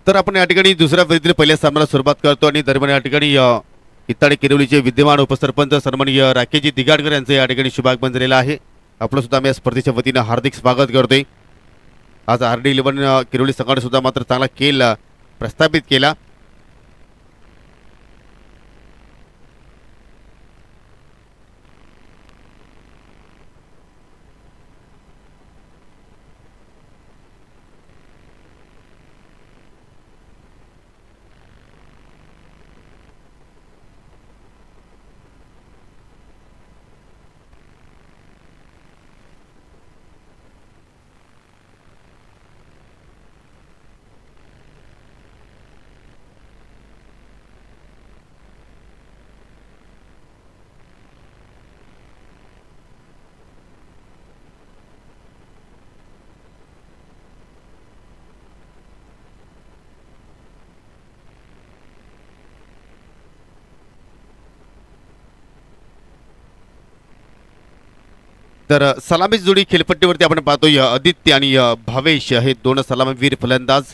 तर आपण या ठिकाणी दुसऱ्या फेरीतील पहिल्या सामन्याला सुरुवात करतो आणि दरम्यान या ठिकाणी इत्ताडे किरवलीचे विद्यमान उपसरपंच सन्माननीय राकेशजी दिगाडकर यांचं या ठिकाणी शुभागमन झालेलं आहे। आपलं सुद्धा आम्ही या स्पर्धेच्या वतीनं हार्दिक स्वागत करतोय। आज RD11 किरवली संघाने सुद्धा मात्र चांगला खेळ प्रस्थापित केला। तर सलामी जोडी खेळपट्टीवरती आपण पाहतोय आदित्य आणि भावेश हे दोन सलामीवीर फलंदाज।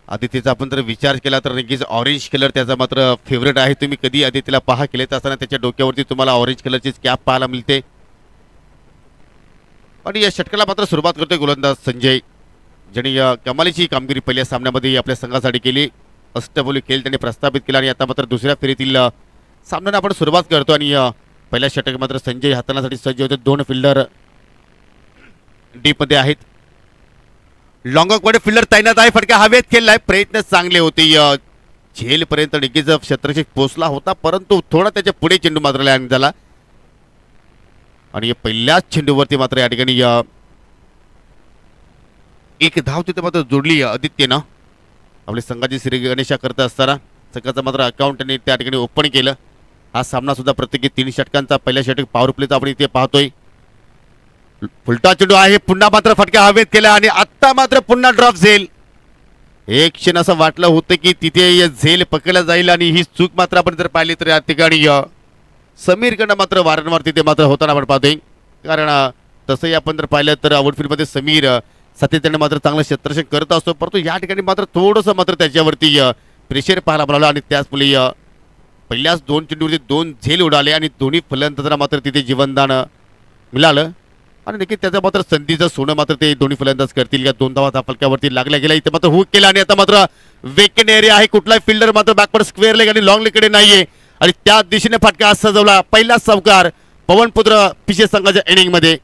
आदित्यचा आपण जर विचार केला तर नक्कीच ऑरेंज कलर त्याचा मात्र फेवरेट आहे। तुम्ही कधी आदित्यला पहा केलेत असताना त्याच्या डोक्यावरती तुम्हाला ऑरेंज कलरची कॅप पाहायला मिळते। आणि या षटकाला मात्र सुरुवात करतोय गोलंदाज संजय, ज्याने कमालीची कामगिरी पहिल्या सामन्यामध्ये आपल्या संघासाठी केली। अष्टपैलू खेळ त्यांनी प्रस्थापित केला आणि आता मात्र दुसऱ्या फेरीतील सामन्याला आपण सुरुवात करतो आणि पहिल्या षटक मात्र संजय हाताळण्यासाठी सज्ज होते। दोन फिल्डर डीप मध्ये आहेत। लॉंगॉकमध्ये फिल्डर तैनात आहे। फटका हवेत खेळलाय, प्रयत्न चांगले होते। झेल पर्यंत निकीच क्षेत्ररक्षक पोहोचला होता, परंतु थोडा त्याच्या पुढे चेंडू मात्र लँड झाला आणि पहिल्याच चेंडूवरती मात्र या ठिकाणी एक धाव तिथे मात्र जोडली आदित्यनं। आपल्या संघाची श्री गणेशा करत असताना संघाचं मात्र अकाउंट त्यांनी त्या ठिकाणी ओपन केलं। हा सामना सुद्धा प्रत्येकी 3 षटकांचा पहिल्या षटक पॉवर प्लेचा आपण इथे पाहतोय। फुलटा चेंडू आहे, पुन्हा मात्र फटका हवेत केला आणि आता मात्र पुन्हा ड्रॉप झेल। एक क्षण असं वाटलं होतं की तिथे झेल पकडला जाईल आणि ही चूक मात्र आपण जर पाहिली तर या ठिकाणी समीरकडनं मात्र वारंवार तिथे मात्र होताना आपण पाहतोय। कारण तसंही आपण जर पाहिलं तर आउटफील्डमध्ये समीर सातत्याने मात्र चांगलं क्षेत्ररक्षण करत असतो, परंतु या ठिकाणी मात्र थोडंसं मात्र त्याच्यावरती प्रेशर पाहायला मिळालं आणि त्याचमुळे पहिल्याच 2 चेंडूवरती 2 झेल उडाले आणि दोन्ही फलंदाजांना मात्र तिथे जीवनदान मिळालं आणि नक्कीच त्याचं मात्र संधीचं सोनं मात्र ते दोन्ही फलंदाज करतील। या 2 धावा फलकावरती लागल्या गेल्या, इथे मात्र हुक केला आणि आता मात्र वेकेंड एरिया आहे। कुठलाही फिल्डर मात्र बॅकवर्ड स्क्वेअर लेग आणि लॉंग लेगकडे नाहीये आणि त्या दिशेने फटका सजवला। पहिला चौकार पवनपुत्र पिशे संघाच्या इनिंग मध्ये।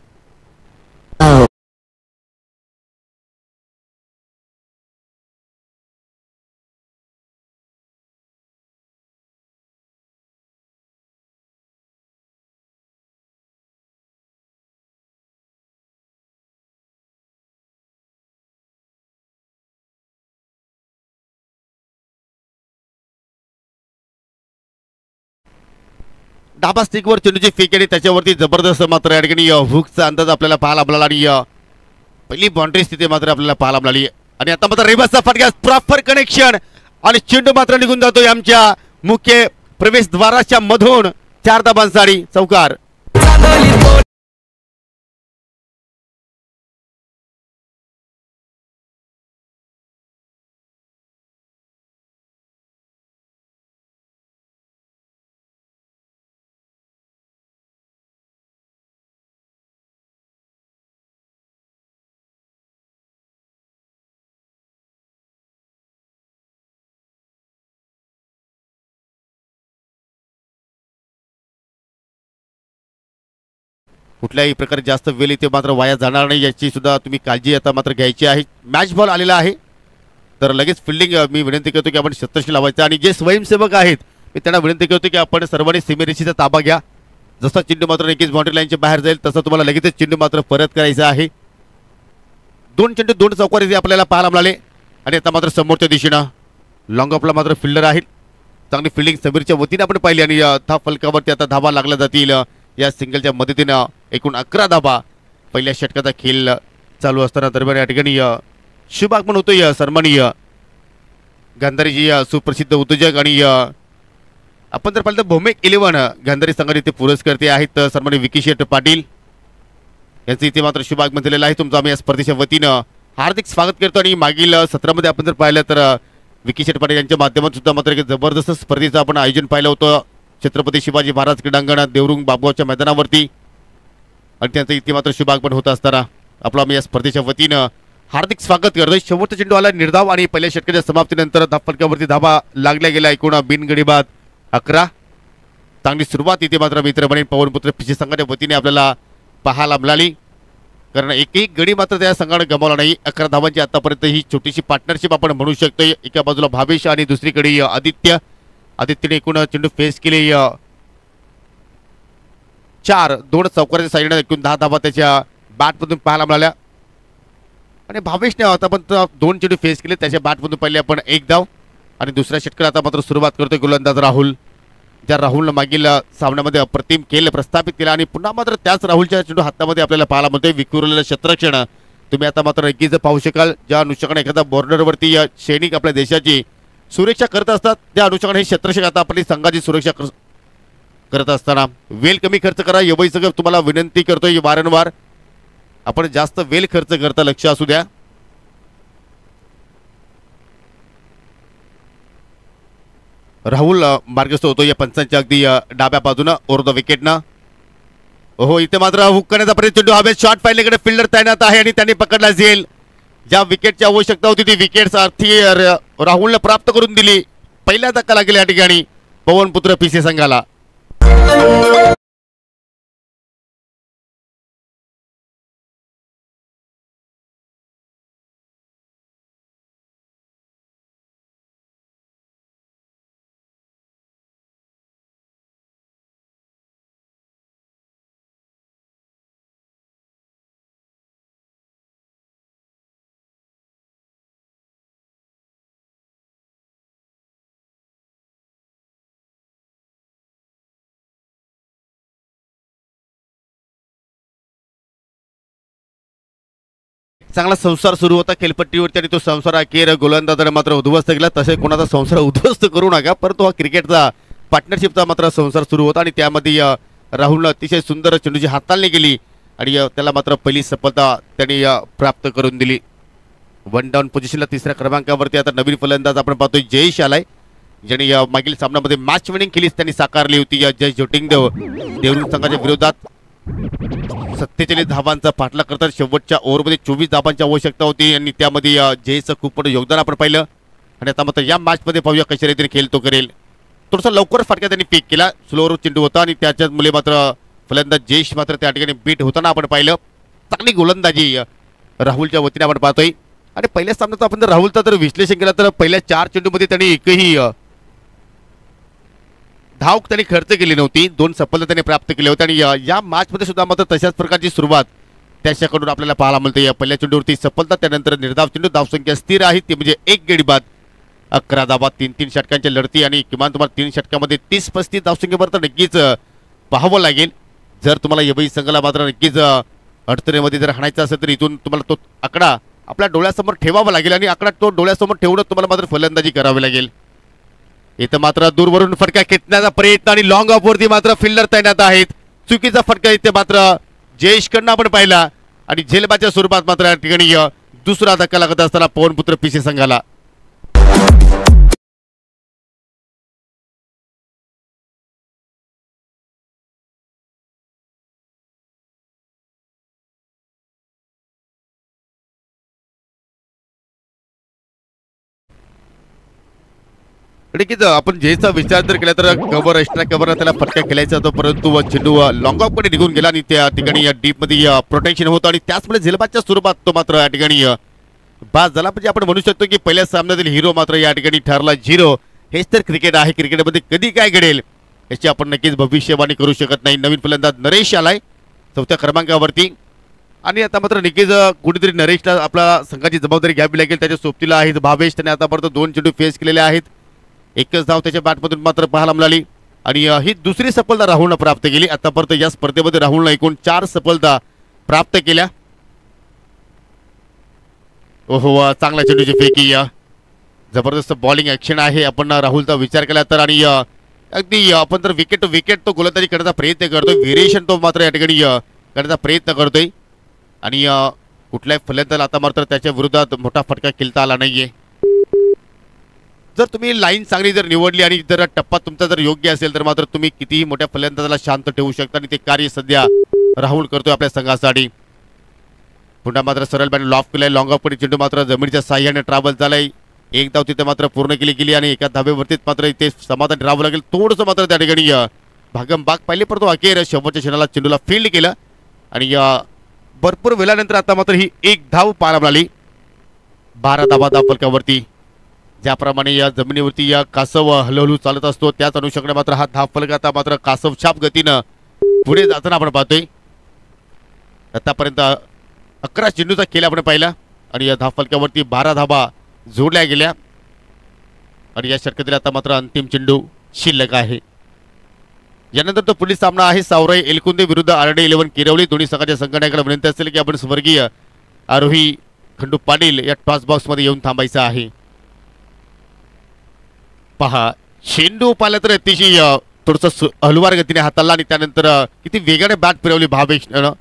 डाबा स्टिकवर चेंडूची फेक आणि त्याच्यावरती जबरदस्त मात्र या ठिकाणी हुकचा अंदाज आपल्याला पाहायला मिळाला आणि पहिली बाउंड्री तिथे मात्र आपल्याला पाहायला मिळाली आणि आता मात्र रिव्हर्सचा फटका, प्रॉपर कनेक्शन आणि चेंडू मात्र निघून जातोय आमच्या मुख्य प्रवेशद्वाराच्या मधून। 4 धाबांसाठी चौकार। कुठल्याही प्रकारे जास्त वेळ इथे मात्र वाया जाणार नाही याची सुद्धा तुम्ही काळजी आता मात्र घ्यायची आहे। मॅच बॉल आलेला आहे तर लगेच फिल्डिंग मी विनंती करतो की आपण क्षेत्ररक्षण लावायचं आणि जे स्वयंसेवक आहेत मी त्यांना विनंती करतो की आपण सर्वांनी सीमेरेषेचा ताबा घ्या। जसा चेंडू मात्र नक्कीच बाउंड्री लाईनच्या बाहेर जाईल तसं तुम्हाला लगेच चेंडू मात्र परत करायचा आहे। 2 चेंडू 2 चौकार इथे आपल्याला पाहायला मिळाले आणि आता मात्र समोरच्या दिशेनं लॉंग ऑफला मात्र फिल्डर आहेत। चांगली फिल्डिंग समीरच्या वतीने आपण पाहिली आणि त्या फलकावरती आता धावा लागल्या जातील। या सिंगलच्या मदतीनं एकूण 11 धावा पहिल्या षटकाचा खेळ चालू असताना दरम्यान या ठिकाणी शुभागमन होतोय सन्माननीय गांधारीजी सुप्रसिद्ध उद्योजक आणि आपण जर पाहिलं तर भौमिक 11 गांधारी संघाने इथे पुरस्कर्ते आहेत सन्माननीय विकी शेठ पाटील यांचं इथे मात्र शुभागमन झालेलं आहे। तुमचं आम्ही या स्पर्धेच्या वतीनं हार्दिक स्वागत करतो आणि मागील सत्रामध्ये आपण जर पाहिलं तर विकी शेट पाटील यांच्या माध्यमातून सुद्धा मात्र एक जबरदस्त स्पर्धेचं आपण आयोजन पाहिलं होतं छत्रपती शिवाजी महाराज क्रीडांगण देवरुंग बाबगावच्या मैदानावरती आणि त्यांचं इथे मात्र शुभागमन होत असताना आपलं आम्ही या स्पर्धेच्या वतीनं हार्दिक स्वागत करतोय। शेवटचा चेंडू आला निर्धाव आणि पहिल्या षटकाच्या समाप्तीनंतर धावफलकावरती धावा लागल्या गेल्या एकूण बिनगडी बाद 11। चांगली सुरुवात इथे मात्र मित्र बनेन पवनपुत्र पिछे संघाच्या वतीने आपल्याला पाहायला मिळाली, कारण एकही गडी मात्र त्या संघाने गमावला नाही। 11 धावांची आतापर्यंत ही छोटीशी पार्टनरशिप आपण म्हणू शकतो। एका बाजूला भावेश आणि दुसरीकडे आदित्यने एकूण चेंडू फेस केले 4 2 चौकाराच्या साईडने एकूण 10 धावा त्याच्या बॅटमधून पाहायला मिळाल्या आणि भावेशने आतापर्यंत 2 चेंडू फेस केले, त्याच्या बॅटमधून पहिले आपण 1 धाव आणि दुसऱ्या षटकात आता मात्र सुरुवात करतोय गोलंदाज राहुल, ज्या राहुलनं मागील सामन्यामध्ये अप्रतिम खेळ प्रस्थापित केला आणि पुन्हा मात्र त्याच राहुलच्या चेंडू हातामध्ये आपल्याला पाहायला मिळतोय। विखुरलेलं क्षेत्ररक्षण तुम्ही आता मात्र नक्कीच पाहू शकाल, ज्या अनुषंगाने एखादा बॉर्डरवरती सैनिक आपल्या देशाची सुरक्षा करत असतात त्या अनुषंगाने हे क्षेत्ररक्षक आता आपली संघाची सुरक्षा करत असताना वेळ कमी खर्च करा एवढी सगळं तुम्हाला विनंती करतोय वारंवार। आपण जास्त वेळ खर्च करता लक्ष असू द्या। राहुल मार्गस्थ होतो या पंचांच्या अगदी डाव्या बाजूनं ओव्हर द विकेटनं। हो इथे मात्र हुक करण्याचा प्रयत्न, चेंडू हवेत, शॉट पाहिलेकडे फिल्डर तैनात आहे आणि त्यांनी पकडला झेल। ज्या विकेटची आवश्यकता होती ती विकेट अर्थी राहुलने प्राप्त करून दिली। पहिला धक्का लागेल या ठिकाणी पवनपुत्र पीसी संघाला। चांगला संसार सुरू होता खेळपट्टीवरती आणि तो संसार अखेर गोलंदाजाने मात्र उद्ध्वस्त केला। तसे कोणाचा संसार उद्ध्वस्त करू नका, परंतु हा क्रिकेटचा पार्टनरशिपचा मात्र संसार सुरू होता आणि त्यामध्ये राहुलने अतिशय सुंदर चेंडूची हाताळणी केली आणि त्याला मात्र पहिली सफलता त्यांनी प्राप्त करून दिली। 1 डाऊन पोझिशनला तिसऱ्या क्रमांकावरती आता नवीन फलंदाज आपण पाहतोय जयेश आलाय, ज्यांनी मागील सामन्यामध्ये मॅच विनिंग खेळी त्यांनी साकारली होती। जय ज्योतिंगदेव देवरुंग संघाच्या विरोधात 47 धावांचा पाठलाग करतात। शेवटच्या ओव्हरमध्ये 24 धावांची आवश्यकता होती आणि त्यामध्ये जयचं खूप मोठं योगदान आपण पाहिलं आणि आता मात्र या मॅचमध्ये पाहूया कशा रीतीने खेळ तो करेल। थोडासा लवकर फटका त्यांनी पिक केला, स्लोवर चेंडू होता आणि त्याच्याच मुले मात्र फलंदाज जयेश मात्र त्या ठिकाणी बीट होताना आपण पाहिलं। चांगली गोलंदाजी राहुलच्या वतीने आपण पाहतोय आणि पहिल्या सामन्यात आपण जर राहुलचा जर विश्लेषण केलं तर पहिल्या 4 चेंडूमध्ये त्यांनी एकही धाव त्यांनी खर्च केली नव्हती, 2 सफलता त्यांनी प्राप्त केले होते आणि या मॅच मध्ये सुद्धा मात्र तशाच प्रकारची सुरुवात त्याच्याकडून आपल्याला पाहायला मिळते। पहिल्या चेंडूवरती सफलता, त्यानंतर निर्धाव चेंडू, धावसंख्या स्थिर आहे ती म्हणजे 1 गडी बाद, 11 धावा, 3-3 षटकांच्या लढती आणि किमान तुम्हाला 3 षटकामध्ये 30-35 धावसंख्येपर्यंत नक्कीच पाहावं लागेल। जर तुम्हाला एवढी संघाला मात्र नक्कीच अडचणीमध्ये जर हाणायचं असेल तर इथून तुम्हाला तो आकडा आपल्या डोळ्यासमोर ठेवावा लागेल आणि आकडा तो डोळ्यासमोर ठेवून तुम्हाला मात्र फलंदाजी करावी लागेल। इथं मात्र दूरवरून फटका खेचण्याचा प्रयत्न आणि लॉंग ऑफ वरती मात्र फिल्डर तैनात आहेत। चुकीचा फटका इथे मात्र जयेश कडनं आपण पाहिला आणि झेलबाच्या स्वरूपात मात्र या ठिकाणी दुसरा धक्का लागत असताना पवनपुत्र पीसी संघाला। नक्कीच आपण जयचा विचार जर केला तर कव्हर एक्स्ट्रा कव्हर त्याला फटका खेळायचा होता, परंतु चेंडू लॉंग ऑफ कडे निघून गेला आणि त्या ठिकाणी डीप मध्ये प्रोटेक्शन होतं आणि त्याचमुळे झेलबाच्या स्वरूपात तो मात्र या ठिकाणी बाद झाला। म्हणजे आपण म्हणू शकतो की पहिल्या सामन्यातील हिरो मात्र या ठिकाणी ठरला 0। हेच तर क्रिकेट आहे, क्रिकेटमध्ये कधी काय घडेल याची आपण नक्कीच भविष्यवाणी करू शकत नाही। नवीन फलंदाज नरेश आलाय 4थ्या क्रमांकावरती आणि आता मात्र नक्कीच कुठेतरी नरेशला आपल्या संघाची जबाबदारी घ्यावी लागेल। त्याच्या सोबतीला आहेत भावेश, त्याने आतापर्यंत 2 चेंडू फेस केलेले आहेत, एकच धाव त्याच्या बॅटमधून मात्र पाहायला मिळाली आणि ही दुसरी सफलता राहुलने प्राप्त केली। आतापर्यंत या स्पर्धेमध्ये राहुलने एकूण 4 सफलता प्राप्त केल्या। ओहो चांगला चेंडूची फेकी, जबरदस्त बॉलिंग ऍक्शन आहे। आपण राहुलचा विचार केला तर आणि अगदी आपण तर विकेट टू विकेट तो गोलंदाजी करण्याचा प्रयत्न करतोय, व्हेरिएशन तो मात्र या ठिकाणी करण्याचा प्रयत्न करतोय आणि कुठल्याही फलंदाजाला आता मात्र त्याच्या विरोधात मोठा फटका खेळता आला नाहीये. जर तुम्ही लाईन चांगली जर निवडली आणि जर टप्पा तुमचा जर योग्य असेल तर मात्र तुम्ही कितीही मोठ्या फलंदाजाला शांत ठेवू शकता आणि ते कार्य सध्या राहुल करतोय आपल्या संघासाठी. पुन्हा मात्र सरळ बॅट लॉफ केलाय. लॉंग ऑफ कडे चेंडू मात्र जमिनीच्या साह्याने ट्रॅव्हल झालाय. एक धाव तिथे मात्र पूर्ण केली गेली आणि एका धावेवरतीच मात्र इथे समाधान राहावं लागेल. थोडंसं मात्र त्या ठिकाणी भागम भाग पाहिले परंतु अखेर शेवटच्या क्षणाला चेंडूला फील्ड केलं आणि भरपूर वेळानंतर आता मात्र ही एक धाव पाहायला मिळाली. 12 धावा धावफलकावरती. ज्याप्रमाणे या जमिनीवरती या कासव हळूहळू चालत असतो त्याच अनुषंगाने मात्र हा धावफलक आता मात्र कासव छाप गतीनं पुढे जाताना आपण पाहतोय. आतापर्यंत 11 चेंडूचा खेळ आपण पाहिला आणि या धावफलकावरती 12 धावा जोडल्या गेल्या आणि या षटकातील आता मात्र अंतिम चेंडू शिल्लक आहे. यानंतर तो पुढील सामना आहे सावराई एलकुंदे विरुद्ध आरडे 11 किरवली. दोन्ही संघाच्या संघटनाकडे विनंती असेल की आपण स्वर्गीय आरोही खंडू पाटील या टॉस बॉक्स मध्ये येऊन थांबायचं आहे. पहा चेंडू पाहिला तर अतिशय थोडस हलवार गतीने हाताळला आणि त्यानंतर किती वेगाने बॅट फिरवली भावेशनं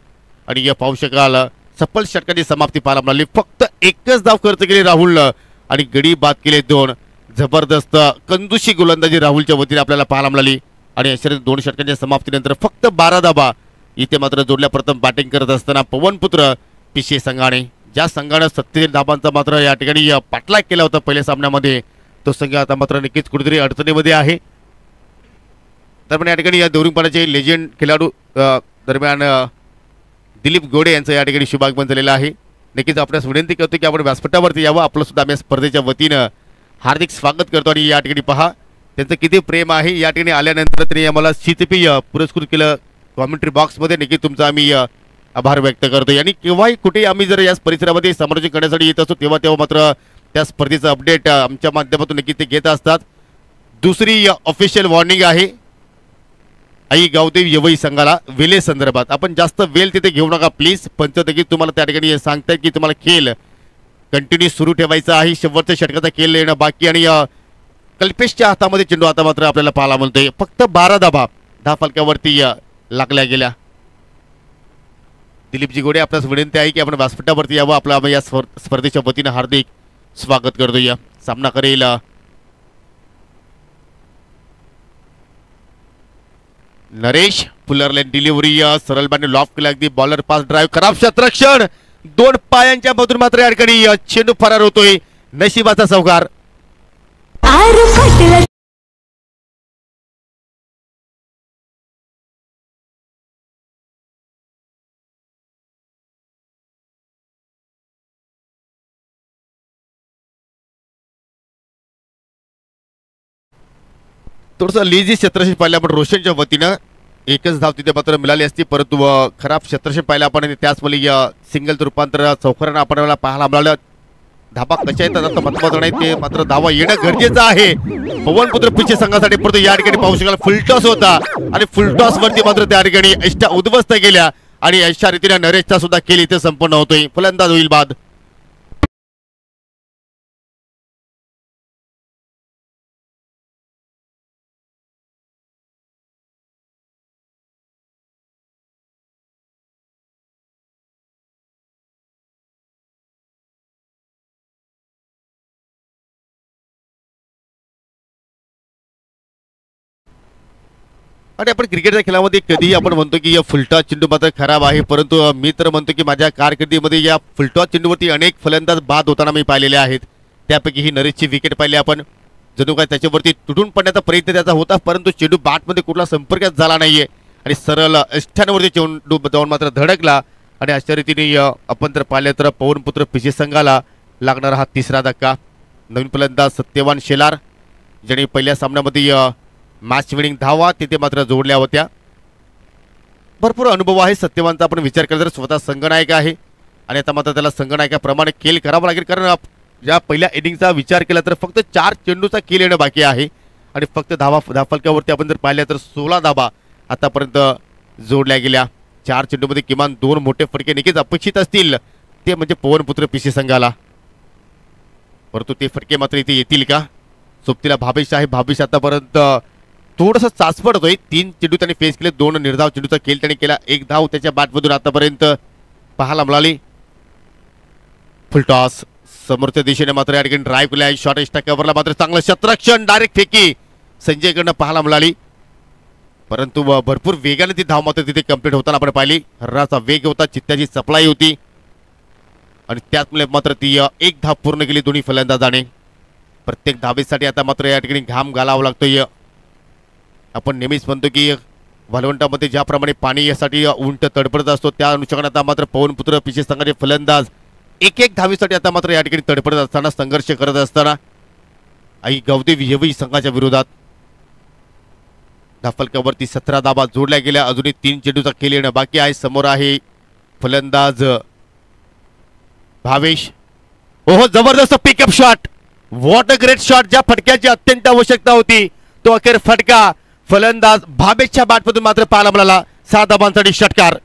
आणि या पाहू शकाल सफल षटकाची समाप्ती पाहायला मिळाली. फक्त एकच धाव खर्च केली राहुलनं आणि गडी बाद केले 2. जबरदस्त कंजूशी गोलंदाजी राहुलच्या वतीने आपल्याला पाहायला मिळाली आणि अशा 2 षटकांच्या समाप्तीनंतर फक्त 12 धावा इथे मात्र जोडल्या. प्रथम बॅटिंग करत असताना पवनपुत्र पिशे संघाने ज्या संघानं 37 धावांचा मात्र या ठिकाणी पाठलाग केला होता पहिल्या सामन्यामध्ये तो संघ आता मात्र नक्कीच कुठेतरी अडचणीमध्ये आहे. दरम्यान या ठिकाणी या दोरीपाण्याचे लेजेंड खेळाडू दरम्यान दिलीप गोडे यांचं या ठिकाणी शुभागमन झालेलं आहे. नक्कीच आपल्यास विनंती करतो की आपण व्यासपीठावरती यावं. आपलं सुद्धा आम्ही स्पर्धेच्या वतीनं हार्दिक स्वागत करतो आणि या ठिकाणी पहा त्यांचं किती प्रेम आहे. या ठिकाणी आल्यानंतर त्यांनी आम्हाला CCP पुरस्कृत केलं कॉमेंट्री बॉक्समध्ये. नक्की तुमचा आम्ही आभार व्यक्त करतो आणि केव्हाही कुठेही आम्ही जर या परिसरामध्ये समालोचन करण्यासाठी येत असतो तेव्हा मात्र त्या स्पर्धेचं अपडेट आमच्या माध्यमातून नक्की ते घेत असतात. दुसरी ऑफिशियल वॉर्निंग आहे आई गावदेव यवई संघाला वेले संदर्भात. आपण जास्त वेल तिथे घेऊ नका प्लीज. पंच देखील तुम्हाला त्या ठिकाणी सांगतायत की तुम्हाला खेळ कंटिन्यू सुरू ठेवायचा आहे. शेवटच्या षटकाचा खेळ येणं बाकी आणि कल्पेशच्या हातामध्ये चेंडू आता मात्र आपल्याला पाहायला मिळतोय. फक्त 12 धावा धावफलकावरती लागल्या गेल्या. दिलीपजी गोडे आपल्यास विनंती आहे की आपण व्यासपीठावरती यावं. आपलं आम्ही या स्पर्धेच्या वतीनं हार्दिक स्वागत करतोय. सामना करेल नरेश. फुलरलाईन डिलिव्हरी सरळ बॅटने लॉफ केला. अगदी बॉलर पास ड्राईव्ह खराब क्षेत्ररक्षण 2 पायांच्या मधून मात्र या ठिकाणी चेंडू फरार होतोय. नशिबाचा सौकार. थोडंसं लेझी क्षेत्ररक्षण पाहिलं आपण रोशनच्या वतीनं. एकच धाव तिथे मात्र मिळाली असती परंतु खराब क्षेत्ररक्षण पाहिलं आपण. त्याचमुळे सिंगल रूपांतर चौकारानं आपल्याला पाहायला मिळालं. धाबा कशा येतात आता महत्वाचं नाही ते मात्र धावा येणं गरजेचं आहे. पवनपुत्र पिछे संघासाठी परंतु या ठिकाणी पाहू शकाल फुलटॉस होता आणि फुलटॉस वरती मात्र त्या ठिकाणी अष्टा उद्ध्वस्त गेल्या आणि अशा रीतीने नरेशचा सुद्धा खेळ इथे संपन्न होतोय. फलंदाज होईल बाद. आणि आपण क्रिकेटच्या खेळामध्ये कधीही आपण म्हणतो की या फुलटॉस चेंडू मात्र खराब आहे परंतु मी तर म्हणतो की माझ्या कारकिर्दीमध्ये या फुलटॉस चेंडूवरती अनेक फलंदाज बाद होताना मी पाहिलेले आहेत. त्यापैकी ही नरेशची विकेट पाहिली आपण. जणू काय त्याच्यावरती तुटून पडण्याचा प्रयत्न त्याचा होता परंतु चेंडू बॅटमध्ये कुठला संपर्कच झाला नाहीये आणि सरळ अष्टांवरती चेंडू जाऊन मात्र धडकला आणि अशा रीतीने आपण जर पाहिले तर पवनपुत्र पिछे संघाला लागणारा हा 3रा धक्का. नवीन फलंदाज सत्यवान शेलार ज्यांनी पहिल्या सामन्यामध्ये मॅच विनिंग धावा तिथे मात्र जोडल्या होत्या. भरपूर अनुभव आहे सत्यवानचा. आपण विचार केला तर स्वतः संघनायक आहे आणि आता मात्र त्याला संघनायकाप्रमाणे खेळ करावा लागेल कारण ज्या पहिल्या इनिंगचा विचार केला तर फक्त 4 चेंडूचा खेळ येणं बाकी आहे आणि फक्त धावफलकावरती आपण जर पाहिल्या तर 16 धावा आतापर्यंत जोडल्या गेल्या. 4 चेंडूमध्ये किमान 2 मोठे फटके नक्कीच अपेक्षित असतील ते म्हणजे पवनपुत्र पिछे संघाला. परंतु ते फटके मात्र इथे येतील का? सोबतीला भावेश आहे. भावेश आतापर्यंत थोडंसं चाचपड होतोय. 3 चेंडू त्यांनी फेस केले. 2 निर्धाव चेंडूचा खेळ त्यांनी केला. 1 धाव त्याच्या बॅटमधून आतापर्यंत पाहायला मिळाली. फुल टॉस समोरच्या दिशेने मात्र या ठिकाणी ड्राईव्ह केला आहे. शॉर्ट एस्टा कव्हरला मात्र चांगलं शतरक्षण डायरेक्ट फेकी संजयकडनं पाहायला मिळाली, परंतु भरपूर वेगाने ती धाव मात्र तिथे कंप्लीट होताना आपण पाहिली. हर्राचा वेग होता, चित्त्याची सप्लाय होती आणि त्याचमुळे मात्र ती एक धाव पूर्ण केली दोन्ही फलंदाजाने. प्रत्येक धावेसाठी आता मात्र या ठिकाणी घाम घालावा लागतोय. आपण नेहमीच म्हणतो की वाळवंटामध्ये ज्याप्रमाणे पाणी यासाठी उंट तडफडत असतो, त्या अनुषंगाने आता मात्र पवनपुत्र पिछे संघाचे फलंदाज एक एक धावीसाठी आता मात्र या ठिकाणी तडफडत असताना संघर्ष करत असताना आई गावदेव येवई संघाच्या विरोधात धाफलकावरती 17 धाबा जोडल्या गेल्या. अजूनही 3 चेंडूचा खेळ येणं बाकी आहे. समोर आहे फलंदाज भावेश. ओहो, जबरदस्त pickup shot, what a great shot. ज्या फटक्याची अत्यंत आवश्यकता होती तो अखेर फटका फलंदाज भावेशच्या बॅटमधून मात्र पाहायला मिळाला. 7 धाबांसाठी षटकार.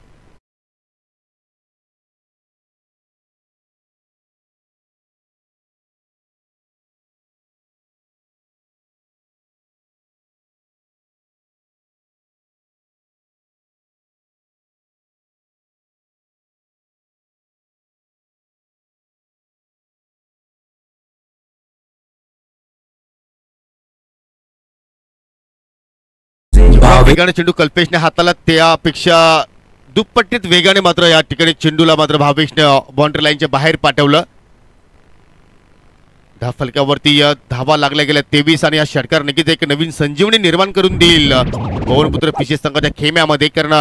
वेगाने चेंडू कल्पेशने हाताला त्यापेक्षा दुप्पटीत वेगाने मात्र या ठिकाणी चेंडूला मात्र भावेशने बाउंड्री लाईनच्या बाहेर पाठवलं. धाफलकावरती धावा लागल्या गेल्या 23 आणि या षटकार नक्कीच एक नवीन संजीवनी निर्माण करून देईल पवनपुत्र पिछे संघाच्या खेम्यामध्ये. कारण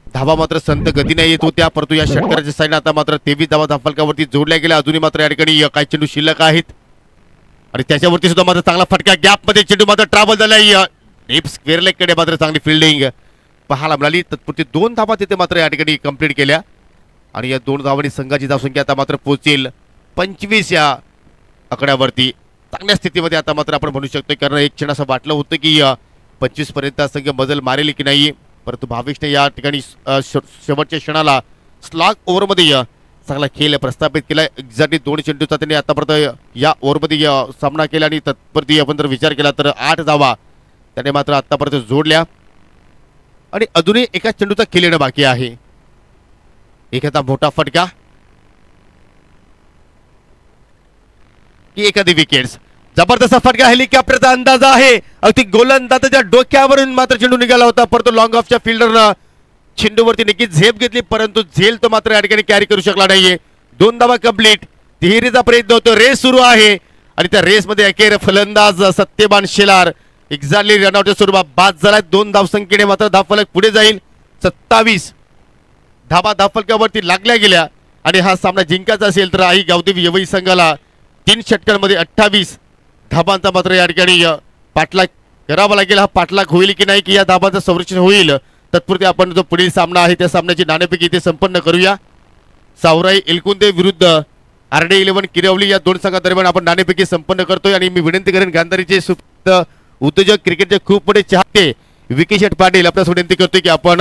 धावा मात्र संत गतीने येत होत्या, परंतु या षटकाराच्या साईडने आता मात्र 23 धावा धाफलकावरती जोडल्या गेल्या. अजूनही मात्र या ठिकाणी काही चेंडू शिल्लक आहेत आणि त्याच्यावरती सुद्धा मात्र चांगला फटका. गॅपमध्ये चेंडू मात्र ट्रॅव्हल झालाय. डीप स्क्वेअर लेग कडे मात्र चांगली फिल्डिंग पाहायला मिळाली. तत्पुरती 2 धावा तिथे मात्र या ठिकाणी कंप्लीट केल्या आणि या 2 धावांनी संघाची धावसंख्या आता मात्र पोहोचेल 25 या आकड्यावरती. चांगल्या स्थितीमध्ये आता मात्र आपण म्हणू शकतो, कारण एक क्षण असं वाटलं होतं की 25 पर्यंत संघ मजल मारेल की नाही, परंतु भावेशने या ठिकाणी शेवटच्या क्षणाला स्लॉग ओव्हरमध्ये चांगला खेळ प्रस्थापित केला. एक्झॅक्टली 2 चेंडूचा त्यांनी आतापर्यंत या ओव्हरमध्ये सामना केला आणि तत्पुरती आपण जर विचार केला तर 8 धावा त्याने मात्र आतापर्यंत जोडल्या आणि अजूनही एका चेंडूचा खेळ येणं बाकी आहे. एखादा मोठा फटका की एखादी विकेट्स. जबरदस्त फटका, हेलिकॉप्टरचा अंदाज आहे. अगदी गोलंदाजाच्या डोक्यावरून मात्र चेंडू निघाला होता, परंतु लॉंग ऑफच्या फिल्डरनं चेंडूवरती नक्कीच झेप घेतली, परंतु झेल तो मात्र या ठिकाणी कॅरी करू शकला नाहीये. 2 धावा कंप्लीट. तिहेरीचा प्रयत्न होतो. रेस सुरू आहे आणि त्या रेसमध्ये अखेर फलंदाज सत्यवान शेलार एक्झॅक्टली रनआउटच्या स्वरूपात बाद झालाय. 2 धावसंख्येने मात्र धावफलक पुढे जाईल. 27 धाबा धावफलकावरती लागल्या गेल्या आणि हा सामना जिंकायचा असेल तर आई गावदेव येवई संघाला 3 षटकांमध्ये 28 धाबांचा मात्र या ठिकाणी पाठलाग करावा लागेल. हा पाठलाग होईल की नाही, की या धाबांचं संरक्षण होईल, तत्पुरते आपण जो पुढील सामना आहे त्या सामन्याची नाणेफेक इथे संपन्न करूया. सावराई एलकुंदे विरुद्ध RD11 किरवली या 2 संघांदरम्यान आपण नाणेफेकी संपन्न करतोय आणि मी विनंती करेन गांधारीचे सुप्त उद्योजक क्रिकेटचे खूप मोठे चाहते विकी शेठ पाटील आपल्यास विनंती करतोय की आपण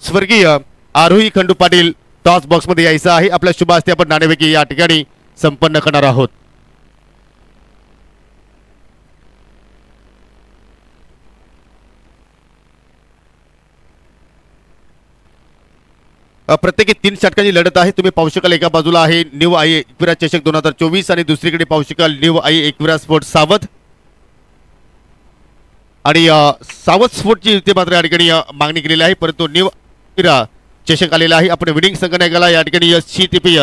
स्वर्गीय आरोही खंडू पाटील टॉस बॉक्स मध्ये यायचं आहे. आपल्या शुभ हस्ते आपण नाणेफेकी या ठिकाणी संपन्न करणार आहोत. प्रत्येकी 3 षटकांची लढत आहे. तुम्ही पाहू शकाल एका बाजूला आहे न्यू आई एकविरा चषक 2024 आणि दुसरीकडे पाहू शकाल न्यू आई एकविरा स्पोर्ट सावध आणि सावध स्पोर्टची इथे मात्र या ठिकाणी मागणी केलेली आहे, परंतु न्यू एकविरा चषक आलेला आहे. आपण विनिंग संघटनेला या ठिकाणी CTP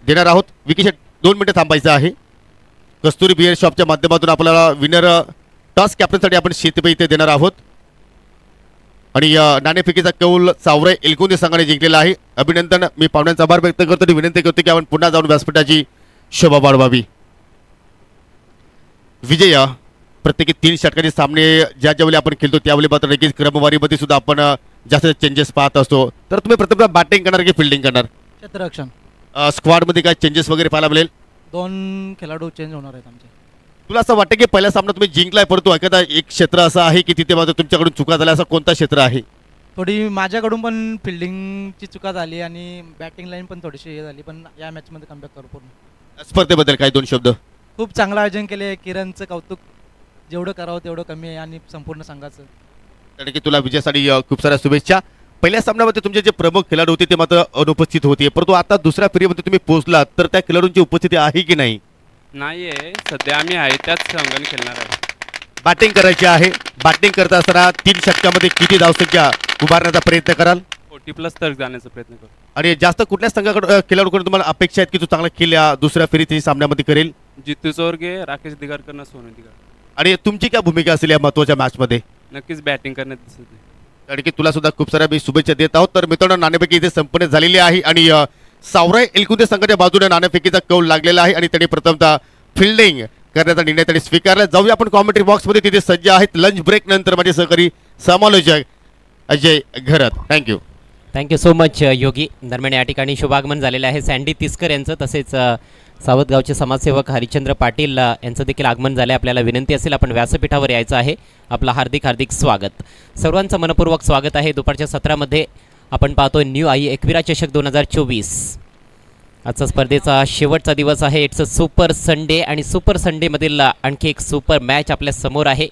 देणार आहोत. विकेट 2 मिनिटं थांबायचं आहे. कस्तुरी बियर शॉपच्या माध्यमातून आपल्याला विनर टॉस कॅप्टनसाठी आपण CTP इथे देणार आहोत आणि नाणेफेकीचा कौल सावराई एलकुंदे संघाने जिंकलेला आहे. अभिनंदन. मी पाहुण्यांचा आभार व्यक्त करतो आणि विनंती करतो की आपण पुन्हा जाऊन व्यासपीठाची शोभा वाढवावी. विजय प्रत्येकी 3 षटकांचे सामने ज्या ज्यावेळी आपण खेळतो त्यावेळी मात्र नक्कीच क्रमवारीमध्ये सुद्धा आपण जास्त चेंजेस पाहत असतो. तर तुम्ही प्रथम बॅटिंग करणार की फिल्डिंग करणार? क्षेत्ररक्षण. स्क्वॉड मध्ये काय चेंजेस वगैरे पाहायला मिळेल? 2 खेळाडू चेंज होणार आहेत आमचे. तुला असं वाटतं की पहिला सामना तुम्ही जिंकलाय, परंतु एखादा एक क्षेत्र असं आहे की तिथे मात्र तुमच्याकडून चुका झाल्या, असं कोणता क्षेत्र आहे? थोडी माझ्याकडून पण फिल्डिंगची चुका झाली आणि बॅटिंग लाईन पण थोडीशी हे झाली, पण या मॅचमध्ये कमबॅक करू पूर्ण. स्पर्धेबद्दल काही 2 शब्द? खूप चांगलं आयोजन केले. किरणचं कौतुक, जेवढं करावं तेवढं कमी आहे आणि संपूर्ण संघाचं. कारण की तुला विजयासाठी खूप साऱ्या शुभेच्छा. पहिल्या सामन्यामध्ये तुमचे जे प्रमुख खेळाडू होते ते मात्र अनुपस्थित होते, परंतु आता दुसऱ्या फेरीमध्ये तुम्ही पोहोचलात तर त्या खेळाडूंची उपस्थिती आहे की नाही? नाही आहे, सध्या आम्ही आहे त्याच संघाने खेळणार आहे. बॅटिंग करायची आहे. बॅटिंग करत असताना 3 षटकामध्ये किती धावसंख्या उभारण्याचा प्रयत्न कराल 40+ तर जाण्याचा प्रयत्न करू. आणि जास्त कुठल्या संघाकडे खेळाडूकडून तुम्हाला अपेक्षा आहेत की तो चांगला खेळ या दुसऱ्या फेरीत सामन्यामध्ये करेल? जितू चोरगे, राकेश दिगारकर, सोनू दिगार. आणि तुमची काय भूमिका असेल या महत्त्वाच्या मॅचमध्ये? नक्कीच बॅटिंग करण्यात दिसत नाही. कारण की तुला सुद्धा खूप साऱ्या मी शुभेच्छा देत आहोत. तर मित्रांनो, नाणेफेकी इथे संपन्न झालेली आहे आणि सावराई एलकुंदे संघाच्या बाजूने नाणेफेकीचा कौल लागलेला आहे आणि त्यांनी प्रथमतः फिल्डिंग करण्याचा निर्णय त्यांनी स्वीकारला. जाऊया आपण कॉमेंट्री बॉक्समध्ये, तिथे सज्ज आहेत लंच ब्रेक नंतर माझे सहकारी समालोचक अजय घरत. थँक्यू सो मच योगी. दरम्यान या ठिकाणी शुभागमन झालेलं आहे सँडी तिस्कर यांचं, तसेच सावतगावचे समाजसेवक हरिश्चंद्र पाटील यांचं देखील आगमन झालं आहे. आपल्याला विनंती असेल आपण व्यासपीठावर यायचं आहे. आपलं हार्दिक हार्दिक स्वागत. सर्वांचं मनपूर्वक स्वागत आहे. दुपारच्या सत्रामध्ये आपण पाहतोय न्यू आई एकविरा चषक 2024. आजचा स्पर्धेचा शेवटचा दिवस आहे. इट्स अ सुपर संडे आणि सुपर संडेमधील आणखी एक सुपर मॅच आपल्या समोर आहे.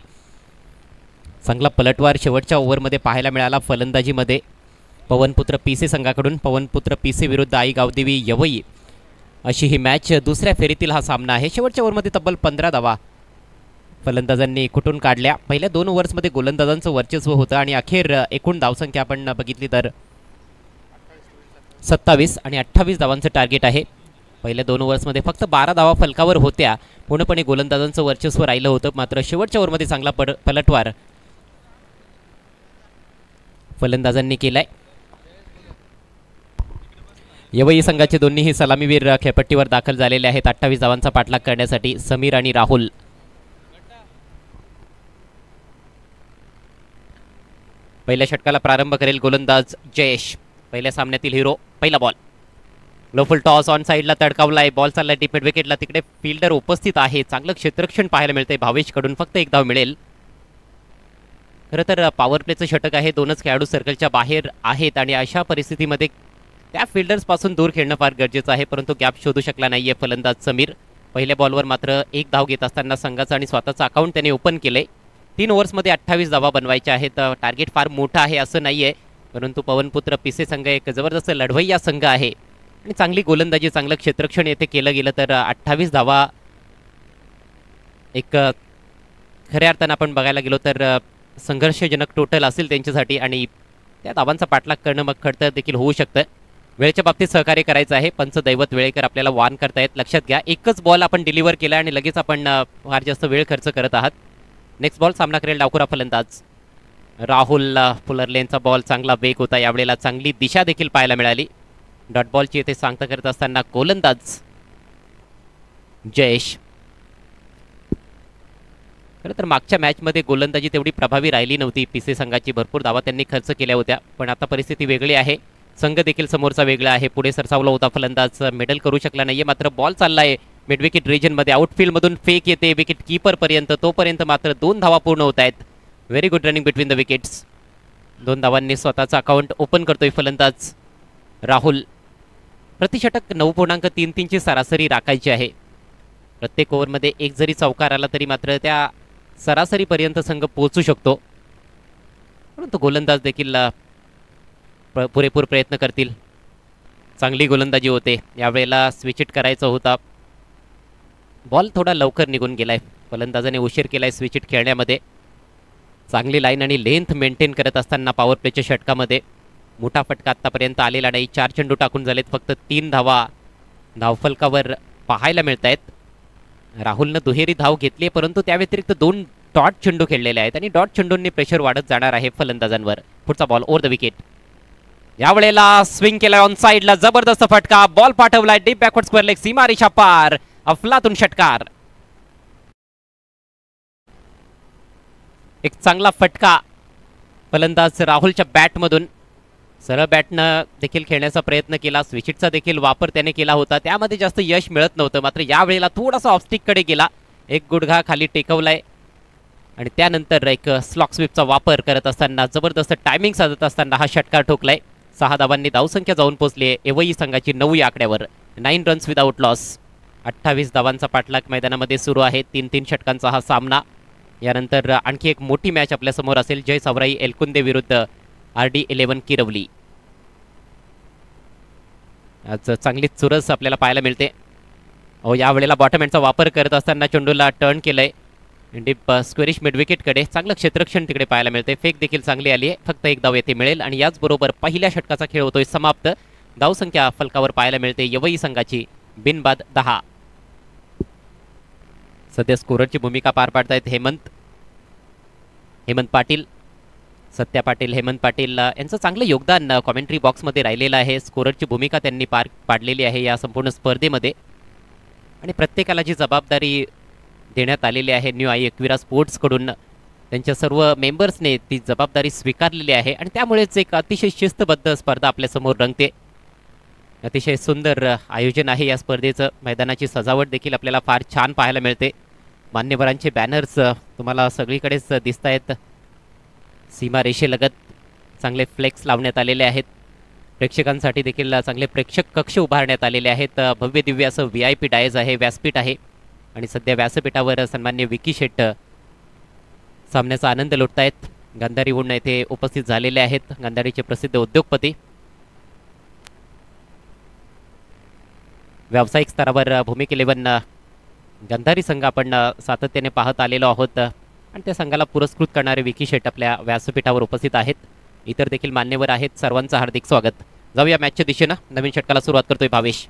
चांगला पलटवार शेवटच्या ओव्हरमध्ये पाहायला मिळाला. फलंदाजीमध्ये पवनपुत्र पीसी संघाकडून पवनपुत्र पीसी विरुद्ध आई गावदेवी यवई अशी ही मॅच दुसऱ्या फेरीतील हा सामना आहे. शेवटच्या ओव्हरमध्ये तब्बल 15 धावा फलंदाजांनी कुठून काढल्या. पहिल्या 2 ओव्हर्समध्ये गोलंदाजांचं वर्चस्व होतं आणि अखेर एकूण धावसंख्या आपण बघितली तर 27 आणि 28 धावांचं टार्गेट आहे. पहिल्या 2 ओव्हर्समध्ये फक्त 12 धावा फलकावर होत्या. पूर्णपणे गोलंदाजांचं वर्चस्व राहिलं होतं. मात्र शेवटच्या ओव्हरमध्ये चांगला पलटवार फलंदाजांनी केलाय. यवई संघाचे दोन्हीही सलामीवीर खेळपट्टीवर दाखल झालेले आहेत 28 धावांचा पाठलाग करण्यासाठी. समीर आणि राहुल. पहिल्या षटकाला प्रारंभ करेल गोलंदाज जयेश. पहिल्या सामन्यातील हिरो. पहिला बॉल लोफुल टॉस ऑन साईडला तडकावलाय. बॉल चाललाय डीप मिड विकेटला. तिकडे फिल्डर उपस्थित आहे. चांगलं क्षेत्ररक्षण पाहायला मिळतंय भावेशकडून. फक्त 1 धाव मिळेल. खरं तर पॉवर प्लेचं षटक आहे. 2च खेळाडू सर्कलच्या बाहेर आहेत आणि अशा परिस्थितीमध्ये त्या फिल्डर्सपासून दूर खेळणं फार गरजेचं आहे. परंतु गॅप शोधू शकला नाहीये फलंदाज समीर. पहिल्या बॉलवर मात्र 1 धाव घेत असताना संघाचं आणि स्वतःचं अकाउंट त्याने ओपन केलंय. 3 ओव्हर्समध्ये 28 धावा बनवायच्या आहेत. टार्गेट फार मोठं आहे असं नाहीये, परंतु पवनपुत्र पिसे संघ एक जबरदस्त लढवय्या संघ आहे आणि चांगली गोलंदाजी, चांगलं क्षेत्ररक्षण येथे केलं गेलं तर 28 धावा एक खऱ्या अर्थानं आपण बघायला गेलो तर संघर्षजनक टोटल असेल त्यांच्यासाठी आणि त्या धावांचा पाठलाग करणं मग खडतर देखील होऊ शकतं. वेळेच्या बाबतीत सहकार्य करायचं आहे. पंच दैवत वेळेकर आपल्याला वार्न करतायत. लक्षात घ्या, एकच बॉल आपण डिलिव्हर केला आणि लगेच आपण फार जास्त वेळ खर्च करत आहात. नेक्स्ट बॉल सामना करेल डावखुरा फलंदाज राहुल फुलरलेनचा बॉल. चांगला वेग होता यावेळेला. चांगली दिशा देखील पाहायला मिळाली. डॉट बॉलची येथे सांगता करत असताना गोलंदाज जयेश. खरं तर मागच्या मॅचमध्ये गोलंदाजी तेवढी प्रभावी राहिली नव्हती पीसी संघाची. भरपूर धावा त्यांनी खर्च केल्या होत्या, पण आता परिस्थिती वेगळी आहे. संघ देखील समोरचा वेगळा आहे. पुढे सरसावला होता फलंदाज, मेडल करू शकला नाहीये. मात्र बॉल चाललाय मिड विकेट रिजनमध्ये. आउटफील्डमधून फेक येते विकेट कीपर पर्यंत. तोपर्यंत मात्र 2 धावा पूर्ण होत आहेत. Very good running between the wickets. 2 धावांनी स्वतःचा अकाउंट ओपन करतोय फलंदाज राहुल. प्रतिषटक 9.33 ची सरासरी राखायची आहे. प्रत्येक ओव्हरमध्ये 1 जरी चौकार आला तरी मात्र त्या सरासरीपर्यंत संघ पोहोचू शकतो. परंतु गोलंदाज देखील पुरेपूर प्रयत्न करतील. चांगली गोलंदाजी होते. यावेळेला स्विच इट करायचं होता. बॉल थोडा लवकर निघून गेलाय. फलंदाजाने उशीर केलाय स्विच इट खेळण्यामध्ये. चांगली लाईन आणि लेंथ मेंटेन करत असताना पॉवर प्लेच्या षटकामध्ये मोठा फटका आतापर्यंत आलेला नाही. 4 चेंडू टाकून झालेत. फक्त 3 धावा धावफलकावर पाहायला मिळत आहेत. राहुलनं दुहेरी धाव घेतली, परंतु त्या व्यतिरिक्त 2 डॉट चेंडू खेळलेले आहेत आणि डॉट चेंडूंनी प्रेशर वाढत जाणार आहे फलंदाजांवर. पुढचा बॉल ओव्हर द विकेट. यावेळेला स्विंग केलाय ऑन साईडला. जबरदस्त फटका. बॉल पाठवलाय डीप बॅकवर्ड स्क्वेअर लेग. सीमा रेषा पार. अफलातून षटकार. एक चांगला फटका फलंदाज राहुलच्या बॅटमधून. सरळ बॅटनं देखील खेळण्याचा प्रयत्न केला. स्विचिटचा देखील वापर त्याने केला होता. त्यामध्ये जास्त यश मिळत नव्हतं. मात्र यावेळेला थोडासा ऑफस्टिककडे गेला. एक गुडघा खाली टेकवलाय आणि त्यानंतर एक स्लॉक स्वीपचा वापर करत असताना जबरदस्त टायमिंग साधत असताना हा षटकार ठोकलाय. 6 धावांनी धावसंख्या जाऊन पोहोचली आहे एवई संघाची 9 या आकड्यावर. 9 रन्स विदाउट लॉस. 28 धावांचा पाठलाग मैदानामध्ये सुरू आहे. 3-3 षटकांचा हा सामना. यानंतर आणखी एक मोठी मॅच आपल्यासमोर असेल. जय सावराई एलकुंदे विरुद्ध RD11 किरवली. आज चांगली चुरस आपल्याला पाहायला मिळते. यावेळेला बॉटम हँडचा वापर करत असताना चेंडूला टर्न केलंय डीप स्क्वेरिश मिड विकेटकडे. चांगलं क्षेत्ररक्षण तिकडे पाहायला मिळते. फेक देखील चांगली आली आहे. फक्त एक धाव येथे मिळेल आणि याचबरोबर पहिल्या षटकाचा खेळ होतोय समाप्त. धावसंख्या फलकावर पाहायला मिळते यवई संघाची बिनबाद 10. सध्या स्कोररची भूमिका पार पाडतायत हेमंत पाटील, सत्या पाटील, हेमंत पाटील यांचं चांगलं योगदान कॉमेंट्री बॉक्समध्ये राहिलेलं आहे. स्कोररची भूमिका त्यांनी पार पाडलेली आहे या संपूर्ण स्पर्धेमध्ये आणि प्रत्येकाला जी जबाबदारी देण्यात आलेली आहे न्यू एकविरा स्पोर्ट्सकडून त्यांच्या सर्व मेंबर्सने ती जबाबदारी स्वीकारलेली आहे आणि त्यामुळेच एक अतिशय शिस्तबद्ध स्पर्धा आपल्यासमोर रंगते. अतिशय सुंदर आयोजन आहे या स्पर्धेचं. मैदानाची सजावट देखील आपल्याला फार छान पाहायला मिळते. मान्यवरांचे बॅनर्स तुम्हाला सगळीकडेच दिसत आहेत. सीमा रेषेलगत चांगले फ्लेक्स लावण्यात आलेले आहेत. प्रेक्षकांसाठी देखील चांगले प्रेक्षक कक्ष उभारण्यात आलेले आहेत. भव्य दिव्य असं VIP डायज आहे, व्यासपीठ आहे आणि सध्या व्यासपीठावर सन्मान्य विकी शेट सामन्याचा आनंद लुटतायत. गांधारीहून येथे उपस्थित झालेले आहेत गांधारीचे प्रसिद्ध उद्योगपती. व्यावसायिक स्तरावर भूमिक 11 गांधारी संघ आपण सातत्याने पाहत आलेलो आहोत आणि त्या संघाला पुरस्कृत करणारे विकी शेट आपल्या व्यासपीठावर उपस्थित आहेत. इतर देखील मान्यवर आहेत. सर्वांचं हार्दिक स्वागत. जाऊया मॅचच्या दिशेनं. नवीन षटकाला सुरुवात करतोय भावेश.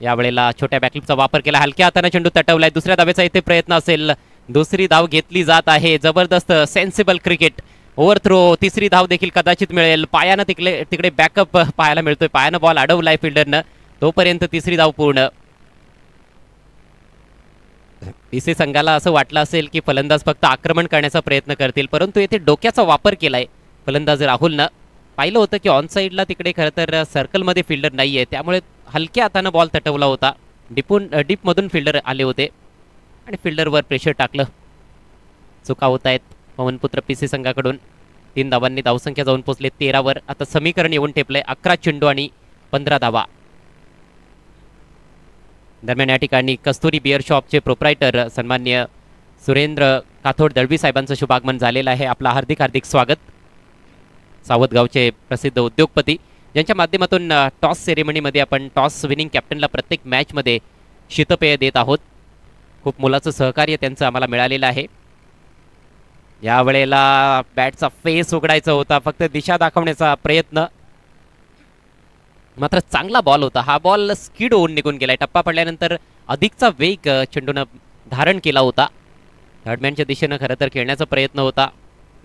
यावेळेला छोट्या बॅकलिपचा वापर केला. हलक्या हाताने चेंडू तटवलाय. दुसऱ्या धावेचा इथे प्रयत्न असेल. दुसरी धाव घेतली जात आहे. जबरदस्त सेन्सिबल क्रिकेट. ओव्हरथ्रो. तिसरी धाव देखील कदाचित मिळेल. पायानं तिकडे बॅकअप पाहायला मिळतोय. पायानं बॉल अडवलाय फिल्डरनं. तोपर्यंत तिसरी धाव पूर्ण. पीसी संघाला असं वाटलं असेल की फलंदाज फक्त आक्रमण करण्याचा प्रयत्न करतील, परंतु येथे डोक्याचा वापर केलाय फलंदाज राहुलनं. पाहिलं होतं की ऑन साईडला तिकडे खरं तर सर्कलमध्ये फिल्डर नाही आहे, त्यामुळे हलक्या हातानं बॉल तटवला होता. डीपमधून फिल्डर आले होते आणि फिल्डरवर प्रेशर टाकलं. चुका होत आहेत पवनपुत्र पीसी संघाकडून. 3 धावांनी धावसंख्या जाऊन पोहोचले 13 वर. आता समीकरण येऊन ठेपलंय 11 चेंडू आणि 15 धावा. दरम्यान या ठिकाणी कस्तुरी बिअर शॉपचे प्रोप्रायटर सन्मान्य सुरेंद्र काथोड दळवी साहेबांचं शुभागमन झालेलं आहे. आपलं हार्दिक हार्दिक स्वागत. सावतगावचे प्रसिद्ध उद्योगपती ज्यांच्या माध्यमातून टॉस सेरेमनीमध्ये आपण टॉस विनिंग कॅप्टनला प्रत्येक मॅचमध्ये शीतपेय देत आहोत. खूप मोलाचं सहकार्य त्यांचं आम्हाला मिळालेलं आहे. यावेळेला बॅटचा फेस उघडायचा होता, फक्त दिशा दाखवण्याचा प्रयत्न. मात्र चांगला बॉल होता. हा बॉल स्किड होऊन निघून गेलाय. टप्पा पडल्यानंतर अधिकचा वेग चेंडूनं धारण केला होता. थर्डमॅनच्या दिशेनं खरं तर खेळण्याचा प्रयत्न होता,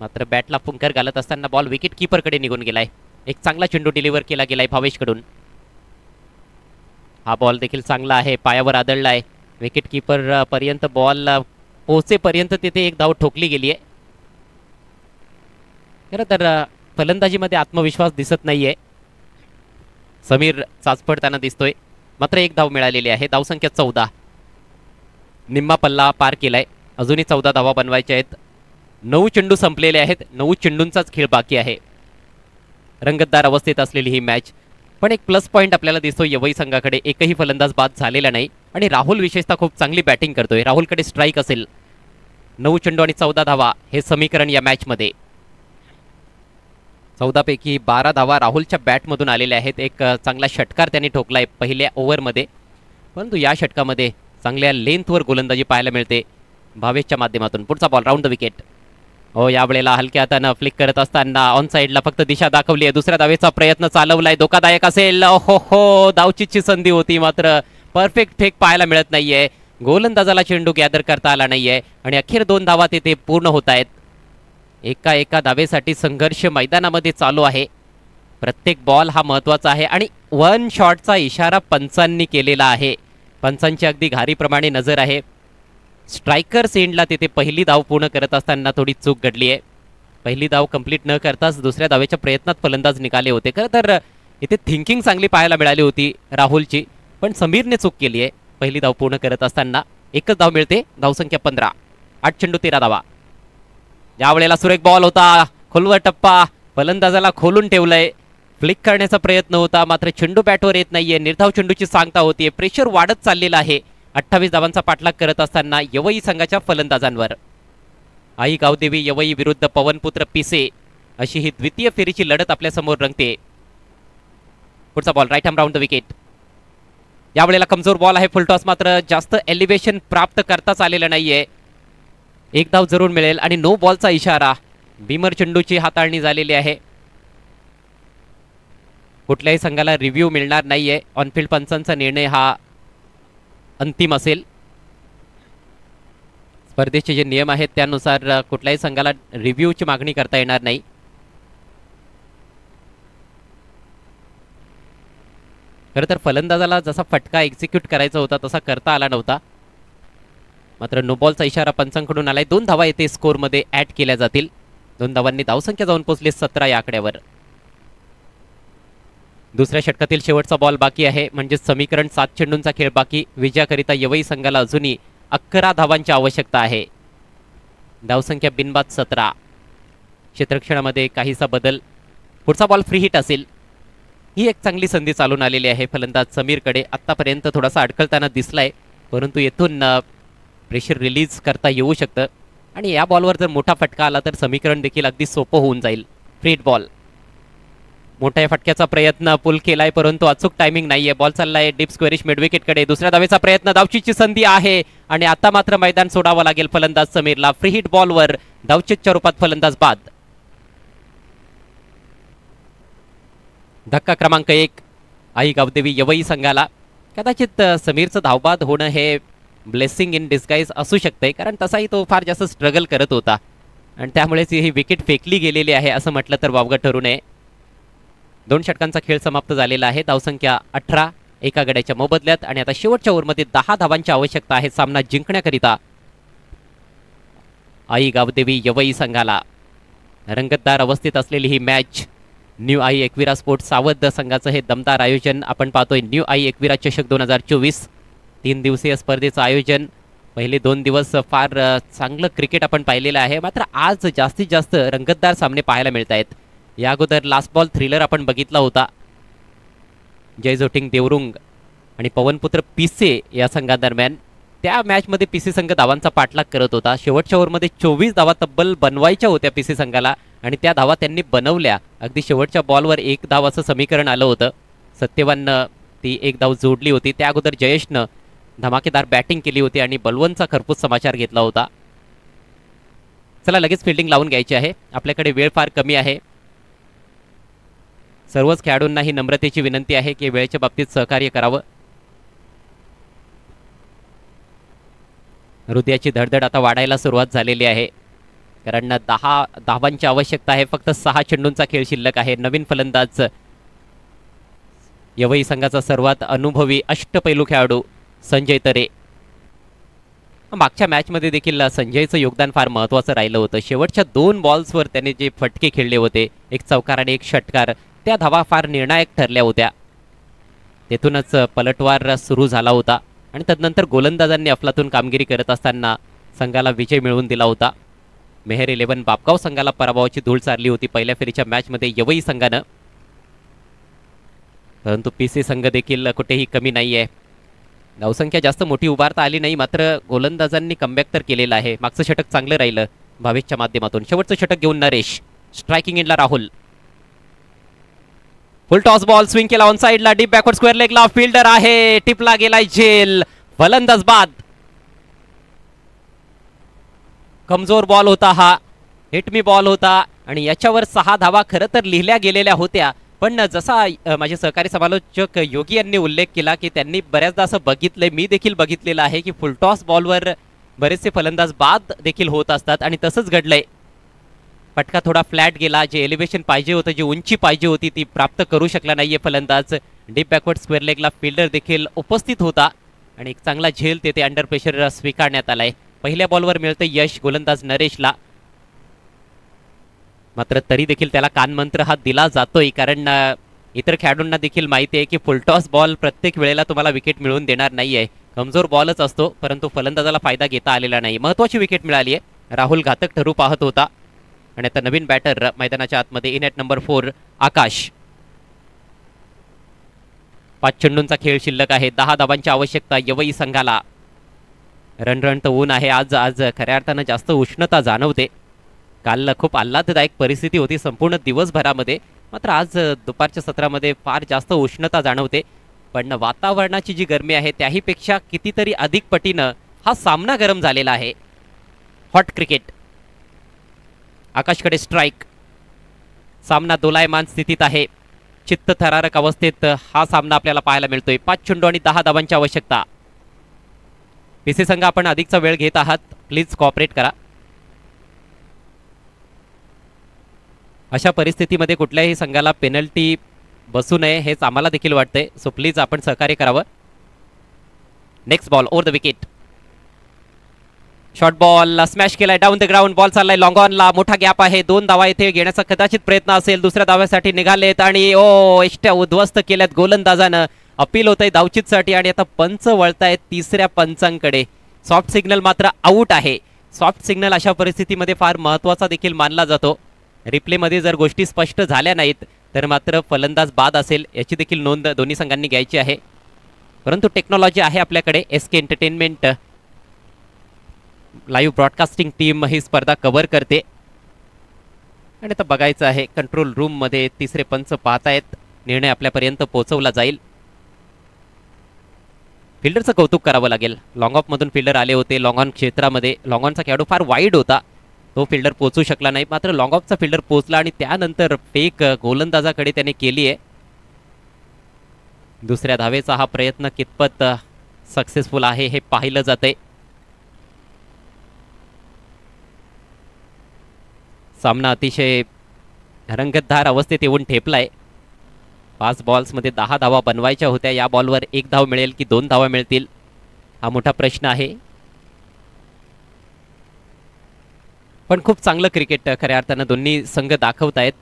मात्र बॅटला फुंकर घालत असताना बॉल विकेट कीपरकडे निघून गेलाय. एक चांगला चेंडू डिलिव्हर केला गेलाय भावेशकडून. हा बॉल देखील चांगला आहे, पायावर आदळलाय. विकेट कीपर पर्यंत बॉल पोहोचेपर्यंत तिथे एक धाव ठोकली गेली आहे. खरं तर फलंदाजीमध्ये आत्मविश्वास दिसत नाहीये. समीर चाचपडताना दिसतोय. मात्र एक धाव मिळालेली आहे. धावसंख्या 14. निम्मा पल्ला पार केलाय. अजूनही 14 धावा बनवायच्या आहेत. 9 चेंडू संपलेले आहेत. 9 चेंडूंचाच खेळ बाकी आहे. रंगतदार अवस्थेत असलेली ही मॅच. पण एक प्लस पॉईंट आपल्याला दिसतो यवई संघाकडे. एकही फलंदाज बाद झालेला नाही आणि राहुल विशेषतः खूप चांगली बॅटिंग करतोय. राहुलकडे स्ट्राईक असेल. 9 चेंडू आणि 14 धावा हे समीकरण या मॅचमध्ये. 14 पैकी 12 धावा राहुलच्या बॅटमधून आलेल्या आहेत. एक चांगला षटकार त्यांनी ठोकलाय पहिल्या ओव्हरमध्ये, परंतु या षटकामध्ये चांगल्या लेंथवर गोलंदाजी पाहायला मिळते भावेशच्या माध्यमातून. पुढचा बॉल राऊंड द विकेट. यावेळेला हलक्या हातानं फ्लिक करत असताना ऑन साईडला फक्त दिशा दाखवली आहे. दुसऱ्या धावेचा प्रयत्न चालवलाय. धोकादायक असेल. हो धावचीची संधी होती, मात्र परफेक्ट फेक पाहायला मिळत नाहीये. गोलंदाजाला चेंडू गॅदर करता आला नाहीये आणि अखेर 2 धावा तिथे पूर्ण होत आहेत. एका धावेसाठी संघर्ष मैदानामध्ये चालू आहे. प्रत्येक बॉल हा महत्त्वाचा आहे आणि 1 शॉटचा इशारा पंचांनी केलेला आहे. पंचांची अगदी घारीप्रमाणे नजर आहे. स्ट्रायकर सेंडला तिथे पहिली धाव पूर्ण करत असताना थोडी चूक घडली आहे. पहिली धाव कंप्लीट न करताच दुसऱ्या धावेच्या प्रयत्नात फलंदाज निघाले होते. खरं तर इथे थिंकिंग चांगली पाहायला मिळाली होती राहुलची, पण समीरने चूक केली आहे. पहिली धाव पूर्ण करत असताना एकच धाव मिळते. धावसंख्या 15. 8 चेंडू 13 धावा. यावेळेला सुरेख बॉल होता. खोलवर टप्पा. फलंदाजाला खोलून ठेवलंय. फ्लिक करण्याचा प्रयत्न होता, मात्र चेंडू बॅटवर येत नाहीये. निर्धाव चेंडूची सांगता होतीये. प्रेशर वाढत चाललेला आहे. 28 धावांचा पाठलाग करत असताना यवई संघाच्या फलंदाजांवर. आई गावदेवी यवई विरुद्ध पवनपुत्र पिसे अशी ही द्वितीय फेरीची लढत आपल्या समोर रंगते. पुढचा ball right arm round the wicket. यावेळेला कमजोर बॉल आहे. फुलटॉस मात्र जास्त एलिव्हेशन प्राप्त करताच आलेलं नाहीये. एक धाव जरूर मिळेल आणि नो बॉलचा इशारा. बीमर चेंडूची हाताळणी झालेली आहे. कुठल्याही संघाला रिव्ह्यू मिळणार नाहीये. ऑनफिल्ड पंचांचा निर्णय हा अंतिम असेल. स्पर्धेचे जे नियम आहेत त्यानुसार कुठल्याही संघाला रिव्ह्यूची मागणी करता येणार नाही. खरं तर फलंदाजाला जसा फटका एक्झिक्यूट करायचा होता तसा करता आला नव्हता. मात्र नो बॉलचा इशारा पंचांकडून आलाय. 2 धावा येथे स्कोअरमध्ये ऍड केल्या जातील. 2 धावांनी धावसंख्या जाऊन पोहोचली 17 या आकड्यावर. दुसऱ्या षटकातील शेवटचा बॉल बाकी आहे. म्हणजे समीकरण 7 चेंडूंचा खेळ बाकी. विजयाकरिता यवई संघाला अजूनही 11 धावांची आवश्यकता आहे. धावसंख्या बिनबाद 17. क्षेत्ररक्षणामध्ये काहीसा बदल. पुढचा बॉल फ्री हिट असेल. ही एक चांगली संधी चालून आलेली आहे फलंदाज समीरकडे. आत्तापर्यंत थोडासा अडकळताना दिसलाय, परंतु येथून प्रेशर रिलीज करता येऊ शकतं आणि या बॉलवर जर मोठा फटका आला तर समीकरण देखील अगदी सोपं होऊन जाईल. Free hit ball. मोठ्या फटक्याचा प्रयत्न पुल केलाय, परंतु अचूक टायमिंग नाहीये. बॉल चाललाय डीप स्क्वेअरिश मिडविकेटकडे. दुसऱ्या धावेचा प्रयत्न. धावचीची संधी आहे आणि आता मात्र मैदान सोडावं लागेल फलंदाज समीरला. फ्री हिट बॉलवर धावचीच्या रूपात फलंदाज बाद. धक्का क्रमांक 1 आई गावदेवी यवई संघाला. कदाचित समीरचं धावबाद होणं हे ब्लेसिंग इन डिस्गाईज असू शकते, कारण तसाही तो फार जास्त स्ट्रगल करत होता आणि त्यामुळेच ही विकेट फेकली गेलेली आहे असं म्हटलं तर वावगं ठरू नये. 2 षटकांचा खेळ समाप्त झालेला आहे. धावसंख्या 18 एका गड्याच्या मोबदल्यात आणि आता शेवटच्या ओव्हरमध्ये 10 धावांची आवश्यकता आहे सामना जिंकण्याकरिता आई गावदेवी यवई संघाला. रंगतदार अवस्थेत असलेली ही मॅच. न्यू आई एकविरा स्पोर्ट्स सावध संघाचं हे दमदार आयोजन आपण पाहतोय. न्यू आई एकविरा चषक 2024 3 दिवसीय स्पर्धेचं आयोजन. पहिले 2 दिवस फार चांगलं क्रिकेट आपण पाहिलेलं आहे, मात्र आज जास्तीत जास्त रंगतदार सामने पाहायला मिळत आहेत. या अगोदर लास्ट बॉल थ्रिलर आपण बघितला होता. जयजोटिंग देवरुंग आणि पवनपुत्र पिसे या संघादरम्यान. त्या मॅचमध्ये पीसी संघ धावांचा पाठलाग करत होता. शेवटच्या ओव्हरमध्ये 24 धावा तब्बल बनवायच्या होत्या पीसी संघाला आणि त्या धावा त्यांनी बनवल्या. अगदी शेवटच्या बॉलवर 1 धाव असं समीकरण आलं होतं. सत्यवाननं ती 1 धाव जोडली होती. त्या अगोदर जयेशनं धमाकेदार बॅटिंग केली होती आणि बलवंतचा खरपूस समाचार घेतला होता. चला लगेच फिल्डिंग लावून घ्यायची आहे. आपल्याकडे वेळ फार कमी आहे. सर्वच खेळाडूंना ही नम्रतेची विनंती आहे की वेळेच्या बाबतीत सहकार्य करावं. हृदयाची धडधड आता वाढायला सुरुवात झालेली आहे, कारण 10 धावांची आवश्यकता आहे. फक्त 6 चेंडूंचा खेळ शिल्लक आहे. नवीन फलंदाज यवई संघाचा सर्वात अनुभवी अष्टपैलू खेळाडू संजय तरे. मागच्या मॅचमध्ये देखील संजयचं योगदान फार महत्त्वाचं राहिलं होतं. शेवटच्या 2 बॉल्सवर त्याने जे फटके खेळले होते, एक चौकार आणि एक षटकार, त्या धावा फार निर्णायक ठरल्या होत्या. तेथूनच पलटवार सुरू झाला होता आणि तदनंतर गोलंदाजांनी अफलातून कामगिरी करत असताना संघाला विजय मिळवून दिला होता. मेहर 11 बापगाव संघाला पराभवाची धूळ चारली होती पहिल्या फेरीच्या मॅचमध्ये यवई संघानं. परंतु पीसी संघ देखील कुठेही कमी नाही आहे. धावसंख्या जास्त मोठी उभारता आली नाही, मात्र गोलंदाजांनी कमबॅक तर केलेला आहे. मागचं षटक चांगलं राहिलं भावेशच्या माध्यमातून. शेवटचं षटक घेऊन नरेश. स्ट्रायकिंग एंडला राहुल. फुल टॉस बॉल स्विंग केला ऑन साइडला. डीप बॅकवर्ड स्क्वेअर लेगला फिल्डर आहे. टिपला गेलाय झेल. फलंदाज बाद. कमजोर बॉल होता हा. हिट मी बॉल होता आणि याच्यावर 6 धावा खरं तर लिहिल्या गेलेल्या होत्या, पण जसा माझे सहकारी समालोचक योगी यांनी उल्लेख केला की त्यांनी बऱ्याचदा असं बघितलंय, मी देखील बघितलेलं आहे की फुलटॉस बॉलवर बरेचसे फलंदाज बाद देखील होत असतात आणि तसंच घडलंय. फटका थोडा फ्लॅट गेला. जे एलिव्हेशन पाहिजे होतं, जी उंची पाहिजे होती, ती प्राप्त करू शकला नाहीये फलंदाज. डीप बॅकवर्ड स्क्वेअर लेगला फिल्डर देखील उपस्थित होता आणि एक चांगला झेल तेथे अंडर प्रेशर स्वीकारण्यात आलाय. पहिल्या बॉलवर मिळतं यश गोलंदाज नरेशला, मात्र तरी देखील त्याला कानमंत्र हा दिला जातोय, कारण इतर खेळाडूंना देखील माहिती आहे की फुलटॉस बॉल प्रत्येक वेळेला तुम्हाला विकेट मिळवून देणार नाहीये. कमजोर बॉलच असतो, परंतु फलंदाजाला फायदा घेता आलेला नाही. महत्वाची विकेट मिळाली आहे. राहुल घातक ठरू पाहत होता आणि आता नवीन बॅटर मैदानाच्या आतमध्ये. इन ॲट नंबर 4 आकाश. 5 चेंडूंचा खेळ शिल्लक आहे. 10 धावांची आवश्यकता यवई संघाला. रणरणत ऊन आहे आज. आज खऱ्या अर्थानं जास्त उष्णता जाणवते. काल खूप आल्हाददायक परिस्थिती होती संपूर्ण दिवसभरामध्ये, मात्र आज दुपारच्या सत्रामध्ये फार जास्त उष्णता जाणवते. पण वातावरणाची जी गरमी आहे त्याहीपेक्षा कितीतरी अधिक पटीनं हा सामना गरम झालेला आहे. Hot cricket. आकाशकडे स्ट्राईक. सामना दोलायमान स्थितीत आहे. चित्त थरारक अवस्थेत हा सामना आपल्याला पाहायला मिळतोय. 5 चेंडू आणि 10 धावांची आवश्यकता. पीसी संघ आपण अधिकचा वेळ घेत आहात, प्लीज कॉपरेट करा. अशा परिस्थितीमध्ये कुठल्याही संघाला पेनल्टी बसू नये हेच आम्हाला देखील वाटतंय, सो प्लीज आपण सहकार्य करावं. Next ball over the wicket. Short ball smash केलाय डाऊन द ग्राउंड. बॉल चाललाय लॉंग ऑनला. मोठा गॅप आहे. 2 धावा इथे घेण्याचा कदाचित प्रयत्न असेल. दुसऱ्या धाव्यासाठी निघालेत आणि एष्ट्या उद्ध्वस्त केल्यात गोलंदाजानं. अपील होत आहे धावचीतसाठी आणि आता पंच वळतायत तिसऱ्या पंचांकडे. सॉफ्ट सिग्नल मात्र आऊट आहे. सॉफ्ट सिग्नल अशा परिस्थितीमध्ये फार महत्त्वाचा देखील मानला जातो. रिप्लेमध्ये जर गोष्टी स्पष्ट झाल्या नाहीत तर मात्र फलंदाज बाद असेल याची देखील नोंद दोन्ही संघांनी घ्यायची आहे. परंतु टेक्नॉलॉजी आहे आपल्याकडे. SK entertainment live broadcasting team ही स्पर्धा कव्हर करते आणि आता बघायचं आहे कंट्रोल रूममध्ये तिसरे पंच पाहतायत. निर्णय आपल्यापर्यंत पोहोचवला जाईल. फिल्डरचं कौतुक करावं लागेल. लॉंग ऑफमधून फिल्डर आले होते लॉंग ऑन क्षेत्रामध्ये. लॉंग ऑनचा खेळाडू फार वाईड होता, तो फिल्डर पोहोचू शकला नाही. मात्र लॉंग ऑफचा फिल्डर पोहोचला आणि त्यानंतर फेक गोलंदाजाकडे त्याने केली आहे. दुसऱ्या धावेचा हा प्रयत्न कितपत सक्सेसफुल आहे हे पाहिलं जातंय. सामना अतिशय रंगतदार अवस्थेत येऊन ठेपलाय. 5 बॉल्समध्ये 10 धावा बनवायच्या होत्या. या बॉलवर 1 धाव मिळेल की 2 धावा मिळतील हा मोठा प्रश्न आहे. पण खूप चांगलं क्रिकेट खऱ्या अर्थानं दोन्ही संघ दाखवतायत.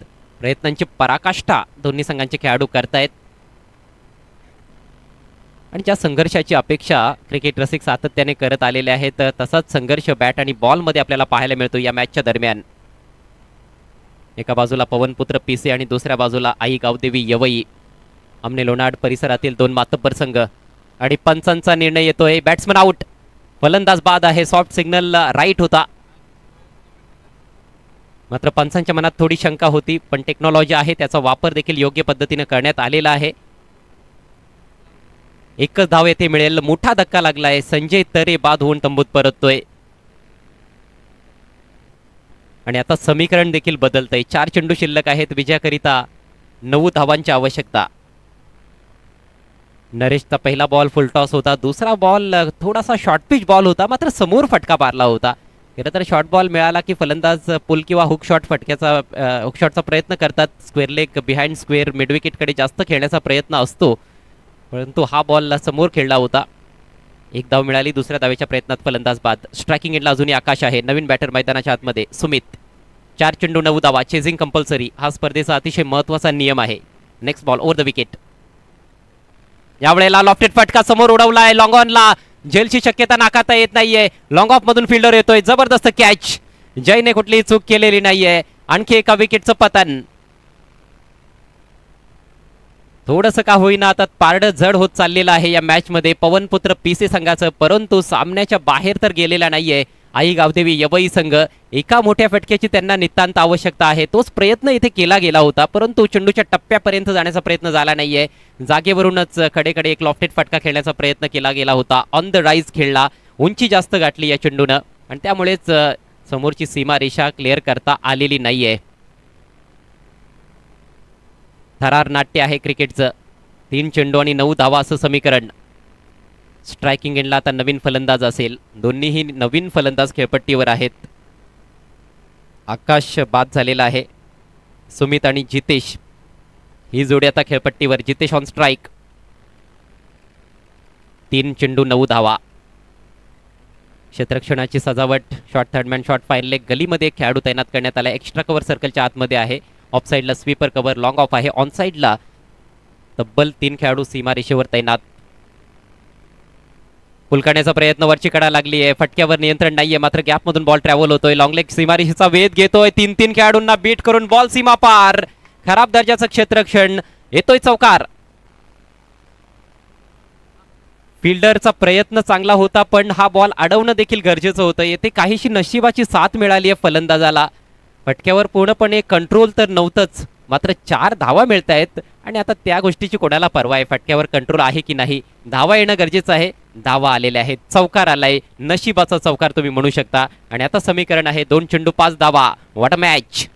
प्रयत्नांची पराकाष्ठा दोन्ही संघांचे खेळाडू करतायत आणि ज्या संघर्षाची अपेक्षा क्रिकेट रसिक सातत्याने करत आलेले आहेत तसाच संघर्ष बॅट आणि बॉलमध्ये आपल्याला पाहायला मिळतो या मॅचच्या दरम्यान. एका बाजूला पवनपुत्र पीसी आणि दुसऱ्या बाजूला आई गावदेवी यवई. आमने लोणाड परिसरातील 2 मातब्बर संघ आणि पंचांचा निर्णय येतोय. Batsman out. फलंदाज बाद आहे. सॉफ्ट सिग्नल राईट होता. मात्र पंचांच्या मनात थोडी शंका होती, पण टेक्नॉलॉजी आहे त्याचा वापर देखील योग्य पद्धतीने करण्यात आलेला आहे. एकच धाव येथे मिळेल. मोठा धक्का लागलाय. संजय तरे बाद होऊन तंबूत परततोय आणि आता समीकरण देखील बदलतंय. 4 चेंडू शिल्लक आहेत. विजयाकरिता 9 धावांची आवश्यकता. नरेशचा पहिला बॉल फुलटॉस होता. दुसरा बॉल थोडासा शॉर्ट पिच बॉल होता, मात्र समोर फटका मारला होता. खरं तर शॉर्ट बॉल मिळाला की फलंदाज पुल किंवा हुक शॉटचा प्रयत्न करतात. स्क्वेअर लेग बिहाइंड स्क्वेअर मिडविकेटकडे जास्त खेळण्याचा प्रयत्न असतो, परंतु हा बॉल समोर खेळला होता. 1 धाव मिळाली. दुसऱ्या धावेच्या प्रयत्नात फलंदाज बाद. स्ट्रायकिंग एंडला अजूनही आकाश आहे. नवीन बॅटर मैदानाच्या आतमध्ये सुमित. 4 चेंडू 9 धावा. चेझिंग कंपल्सरी हा स्पर्धेचा अतिशय महत्त्वाचा नियम आहे. Next ball over the wicket. यावेळेला लॉफ्टेड फटका समोर उडवलाय. लॉंग ऑनला. झेलची शक्यता नाकारता येत नाहीये. लॉंग ऑफ मधून फिल्डर येतोय. जबरदस्त कॅच. जयने कुठलीही चूक केलेली नाहीये. आणखी एका विकेटचं पतन. थोडंसं का होईना आता पारडं जड होत चाललेलं आहे या मॅचमध्ये पवनपुत्र पीसी संघाचं, परंतु सामन्याच्या बाहेर तर गेलेला नाहीये. आई गावदेवी यवई संघ. एका मोठ्या फटक्याची त्यांना नितांत आवश्यकता आहे. तोच प्रयत्न इथे केला गेला होता, परंतु चेंडूच्या टप्प्यापर्यंत जाण्याचा प्रयत्न झाला नाहीये. जागेवरूनच कडेकडे एक लॉफ्टेड फटका खेळण्याचा प्रयत्न केला गेला होता. ऑन द राईज खेळला. उंची जास्त गाठली या चेंडूनं आणि त्यामुळेच समोरची सीमारेषा क्लिअर करता आलेली नाहीये. थरार नाट्य आहे क्रिकेटचं. 3 चेंडू आणि 9 धावा असं समीकरण. स्ट्रायकिंग एंडला आता नवीन फलंदाज असेल. दोन्हीही नवीन फलंदाज खेळपट्टीवर आहेत. आकाश बाद झालेला आहे. सुमित आणि जितेश ही जोडी आता खेळपट्टीवर. Jitesh on strike. 3 चेंडू 9 धावा. क्षेत्ररक्षणाची सजावट. Short third man short fine leg. गलीमध्ये खेळाडू तैनात करण्यात आला. एक्स्ट्रा कव्हर सर्कलच्या आतमध्ये आहे. ऑफ साईडला स्वीपर कव्हर. लॉंग ऑफ आहे. ऑन साईडला तब्बल 3 खेळाडू सीमारेषेवर तैनात. पुलकाण्याचा प्रयत्न. वरची कडा लागली आहे. फटक्यावर नियंत्रण नाहीये, मात्र गॅपमधून बॉल ट्रॅव्हल होतोय. लॉंग लेग सीमारेषेचा वेध घेतोय. 3 खेळाडूंना बीट करून बॉल सीमा पार. खराब दर्जाचं क्षेत्ररक्षण. येतोय चौकार. फिल्डरचा प्रयत्न चांगला होता, पण हा बॉल अडवणं देखील गरजेचं होतं. येथे काहीशी नशिबाची साथ मिळाली आहे फलंदाजाला. फटक्यावर पूर्णपणे कंट्रोल तर नव्हतंच, मात्र 4 धावा मिळत आहेत आणि आता त्या गोष्टीची कोणाला परवा आहे, फटक्यावर कंट्रोल आहे की नाही. धावा येणं गरजेचं आहे. धावा आलेल्या आहेत, चौकार आलाय, नशिबाचा चौकार तुम्ही म्हणू शकता. आणि आता समीकरण आहे 2 चेंडू 5 धावा. What a match.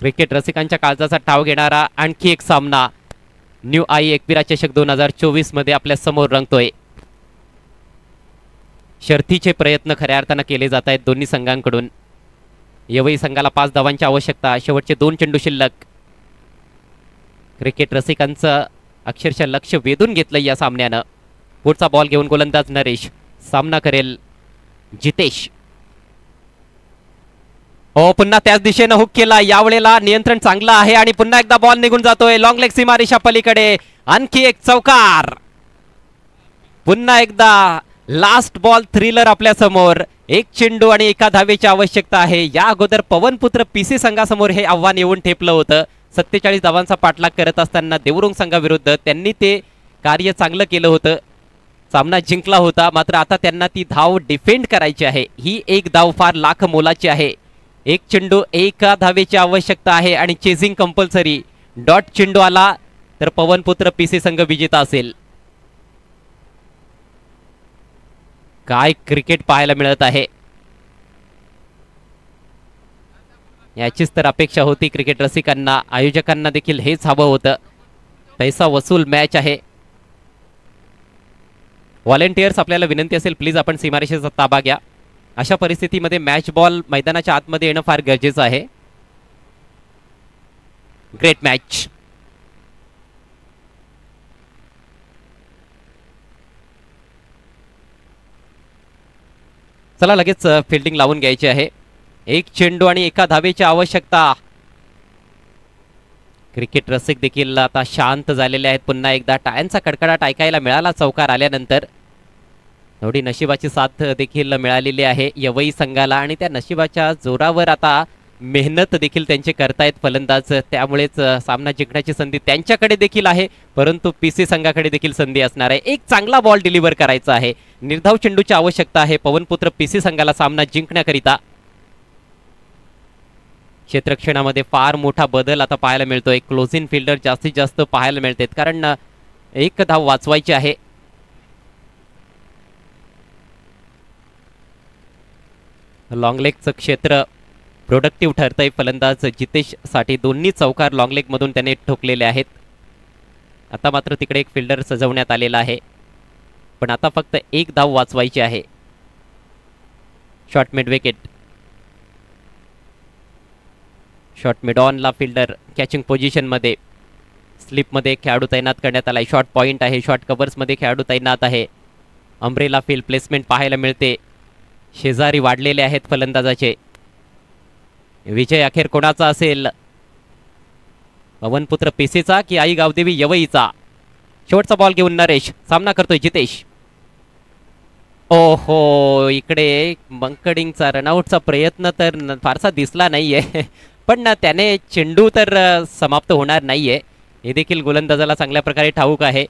क्रिकेट रसिकांच्या काळजाचा ठाव घेणारा आणखी एक सामना न्यू आई एकविरा चषक 2024 मध्ये आपल्या समोर रंगतोय. शर्थीचे प्रयत्न खऱ्या अर्थानं केले जात आहेत दोन्ही संघांकडून. यवई संघाला 5 धावांची आवश्यकता, शेवटचे 2 चेंडू शिल्लक. क्रिकेट रसिकांचं अक्षरशः लक्ष वेधून घेतलं या सामन्यानं. पुढचा बॉल घेऊन गोलंदाज नरेश, सामना करेल जितेश. हो, पुन्हा त्याच दिशेनं हुक केला. यावेळेला नियंत्रण चांगलं आहे आणि पुन्हा एकदा बॉल निघून जातोय लॉंग लेग सीमारेषा पलीकडे. आणखी एक चौकार. पुन्हा एकदा लास्ट बॉल थ्रिलर आपल्या समोर. 1 चेंडू आणि 1 धावेची आवश्यकता आहे. या अगोदर पवनपुत्र पीसी संघासमोर हे आव्हान येऊन ठेपलं होतं. 47 धावांचा पाठलाग करत असताना देवरुंग संघाविरुद्ध त्यांनी ते कार्य चांगलं केलं होतं, सामना जिंकला होता. मात्र आता त्यांना ती धाव डिफेंड करायची आहे. ही एक धाव फार लाख मोलाची आहे. 1 चेंडू 1 धावेची आवश्यकता आहे आणि चेझिंग कंपल्सरी. डॉट चेंडू आला तर पवनपुत्र पीसी संघ विजेता असेल. काय क्रिकेट पाहायला मिळत आहे. याचीच तर अपेक्षा होती क्रिकेट रसिकांना, आयोजकांना देखील हेच हवं होतं. पैसा वसूल मॅच आहे. व्हॉलेंटियर्स आपल्याला विनंती असेल प्लीज आपण सीमारेषेचा ताबा घ्या. अशा परिस्थितीमध्ये मॅच बॉल मैदानाच्या आतमध्ये येणं फार गरजेचं आहे. Great match. चला लगेच फिल्डिंग लावून घ्यायची आहे. 1 चेंडू आणि 1 धावेची आवश्यकता. क्रिकेट रसिक देखील आता शांत झालेले आहेत. पुन्हा एकदा टाळ्यांचा कडकडाट ऐकायला मिळाला चौकार आल्यानंतर. थोडी नशिबाची साथ देखील मिळालेली आहे यवई संघाला आणि त्या नशिबाच्या जोरावर आता मेहनत देखील त्यांचे करतायत फलंदाज. त्यामुळेच सामना जिंकण्याची संधी त्यांच्याकडे देखील आहे, परंतु पीसी संघाकडे देखील संधी असणार आहे. एक चांगला बॉल डिलिव्हर करायचा आहे. निर्धाव चेंडूची आवश्यकता आहे पवनपुत्र पीसी संघाला सामना जिंकण्याकरिता. क्षेत्ररक्षणामध्ये फार मोठा बदल आता पाहायला मिळतोय. क्लोजिंग फिल्डर जास्तीत जास्त पाहायला मिळतात, कारण 1 धाव वाचवायची आहे. लॉंग लेगचं क्षेत्र प्रोडक्टिव्ह ठरतंय फलंदाज जितेश साठी. दोन्ही चौकार लॉंग लेग मधून त्याने ठोकलेले आहेत. आता मात्र तिकडे एक फिल्डर सजवण्यात आलेला आहे, पण आता फक्त 1 धाव वाचवायची आहे. Short mid wicket. Short mid ऑनला फिल्डर कॅचिंग पोझिशन मध्ये. स्लिपमध्ये खेळाडू तैनात करण्यात आलाय. शॉर्ट पॉइंट आहे. शॉर्ट कव्हर्समध्ये खेळाडू तैनात आहे. अम्ब्रेला फील्ड प्लेसमेंट पाहायला मिळते. शेजारी वाढलेले आहेत फलंदाजाचे. विजय अखेर कोणाचा असेल, पवनपुत्र पीसीचा की आई गावदेवी यवईचा. शेवटचा बॉल घेऊन नरेश, सामना करतोय जितेश. ओहो, इकडे मंकडिंगचा रनआउटचा प्रयत्न तर फारसा दिसला नाहीये, पण त्याने चेंडू तर समाप्त होणार नाहीये हे देखील गोलंदाजाला चांगल्या प्रकारे ठाऊक आहे.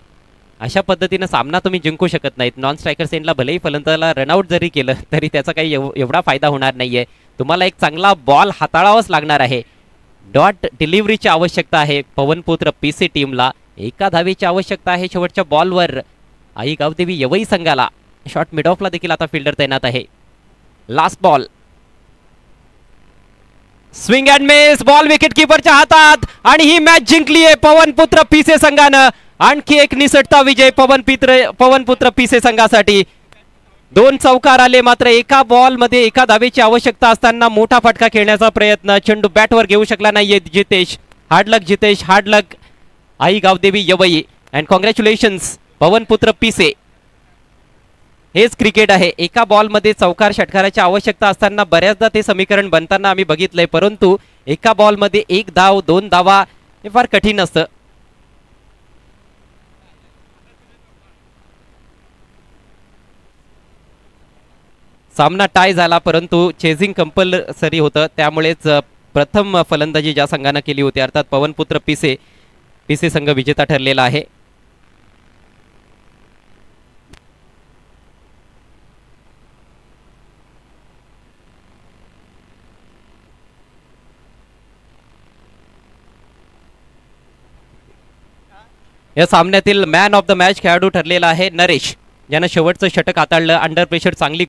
अशा पद्धतीने सामना तुम्ही जिंकू शकत नाहीत. नॉन स्ट्रायकर सेंडला भलेही फलंदाजाला रनआउट जरी केलं तरी त्याचा काही एवढा फायदा होणार नाहीये. तुम्हाला एक चांगला बॉल हाताळावाच लागणार आहे. डॉट डिलिव्हरीची आवश्यकता आहे पवनपुत्र पीसी टीमला. 1 धावेची आवश्यकता आहे शेवटच्या बॉलवर आई गावदेवी यवई संघाला. शॉर्ट मिड ऑफला देखील आता फिल्डर तैनात आहे. Last ball. Swing and miss. Ball wicket कीपरच्या हातात आणि ही मॅच जिंकली आहे पवनपुत्र पीसे संघानं. आणखी एक निसटता विजय पवनपुत्र पीसे संघासाठी. 2 चौकार आले, मात्र 1 बॉल मध्ये 1 धावेची आवश्यकता असताना मोठा फटका खेळण्याचा प्रयत्न. चेंडू बॅटवर घेऊ शकला नाहीये Jitesh. Hard luck Jitesh, hard luck आई गावदेवी यवई अँड कॉंग्रॅच्युलेशन्स पवनपुत्र पीसे. हेच क्रिकेट आहे. 1 बॉलमध्ये चौकार षटकाराची आवश्यकता असताना बऱ्याचदा ते समीकरण बनताना आम्ही बघितलंय, परंतु 1 बॉलमध्ये 1 धाव 2 धावा हे फार कठीण असतं. सामना टाय झाला, परंतु चेझिंग कंपल्सरी होतं, त्यामुळेच प्रथम फलंदाजी ज्या संघानं केली होती अर्थात पवनपुत्र पीसे संघ विजेता ठरलेला आहे. या सामन्यातील मॅन ऑफ द मॅच खेळाडू ठरलेला आहे नरेश, ज्यानं शेवटचं षटक हाताळलं. अंडर प्रेशर चांगली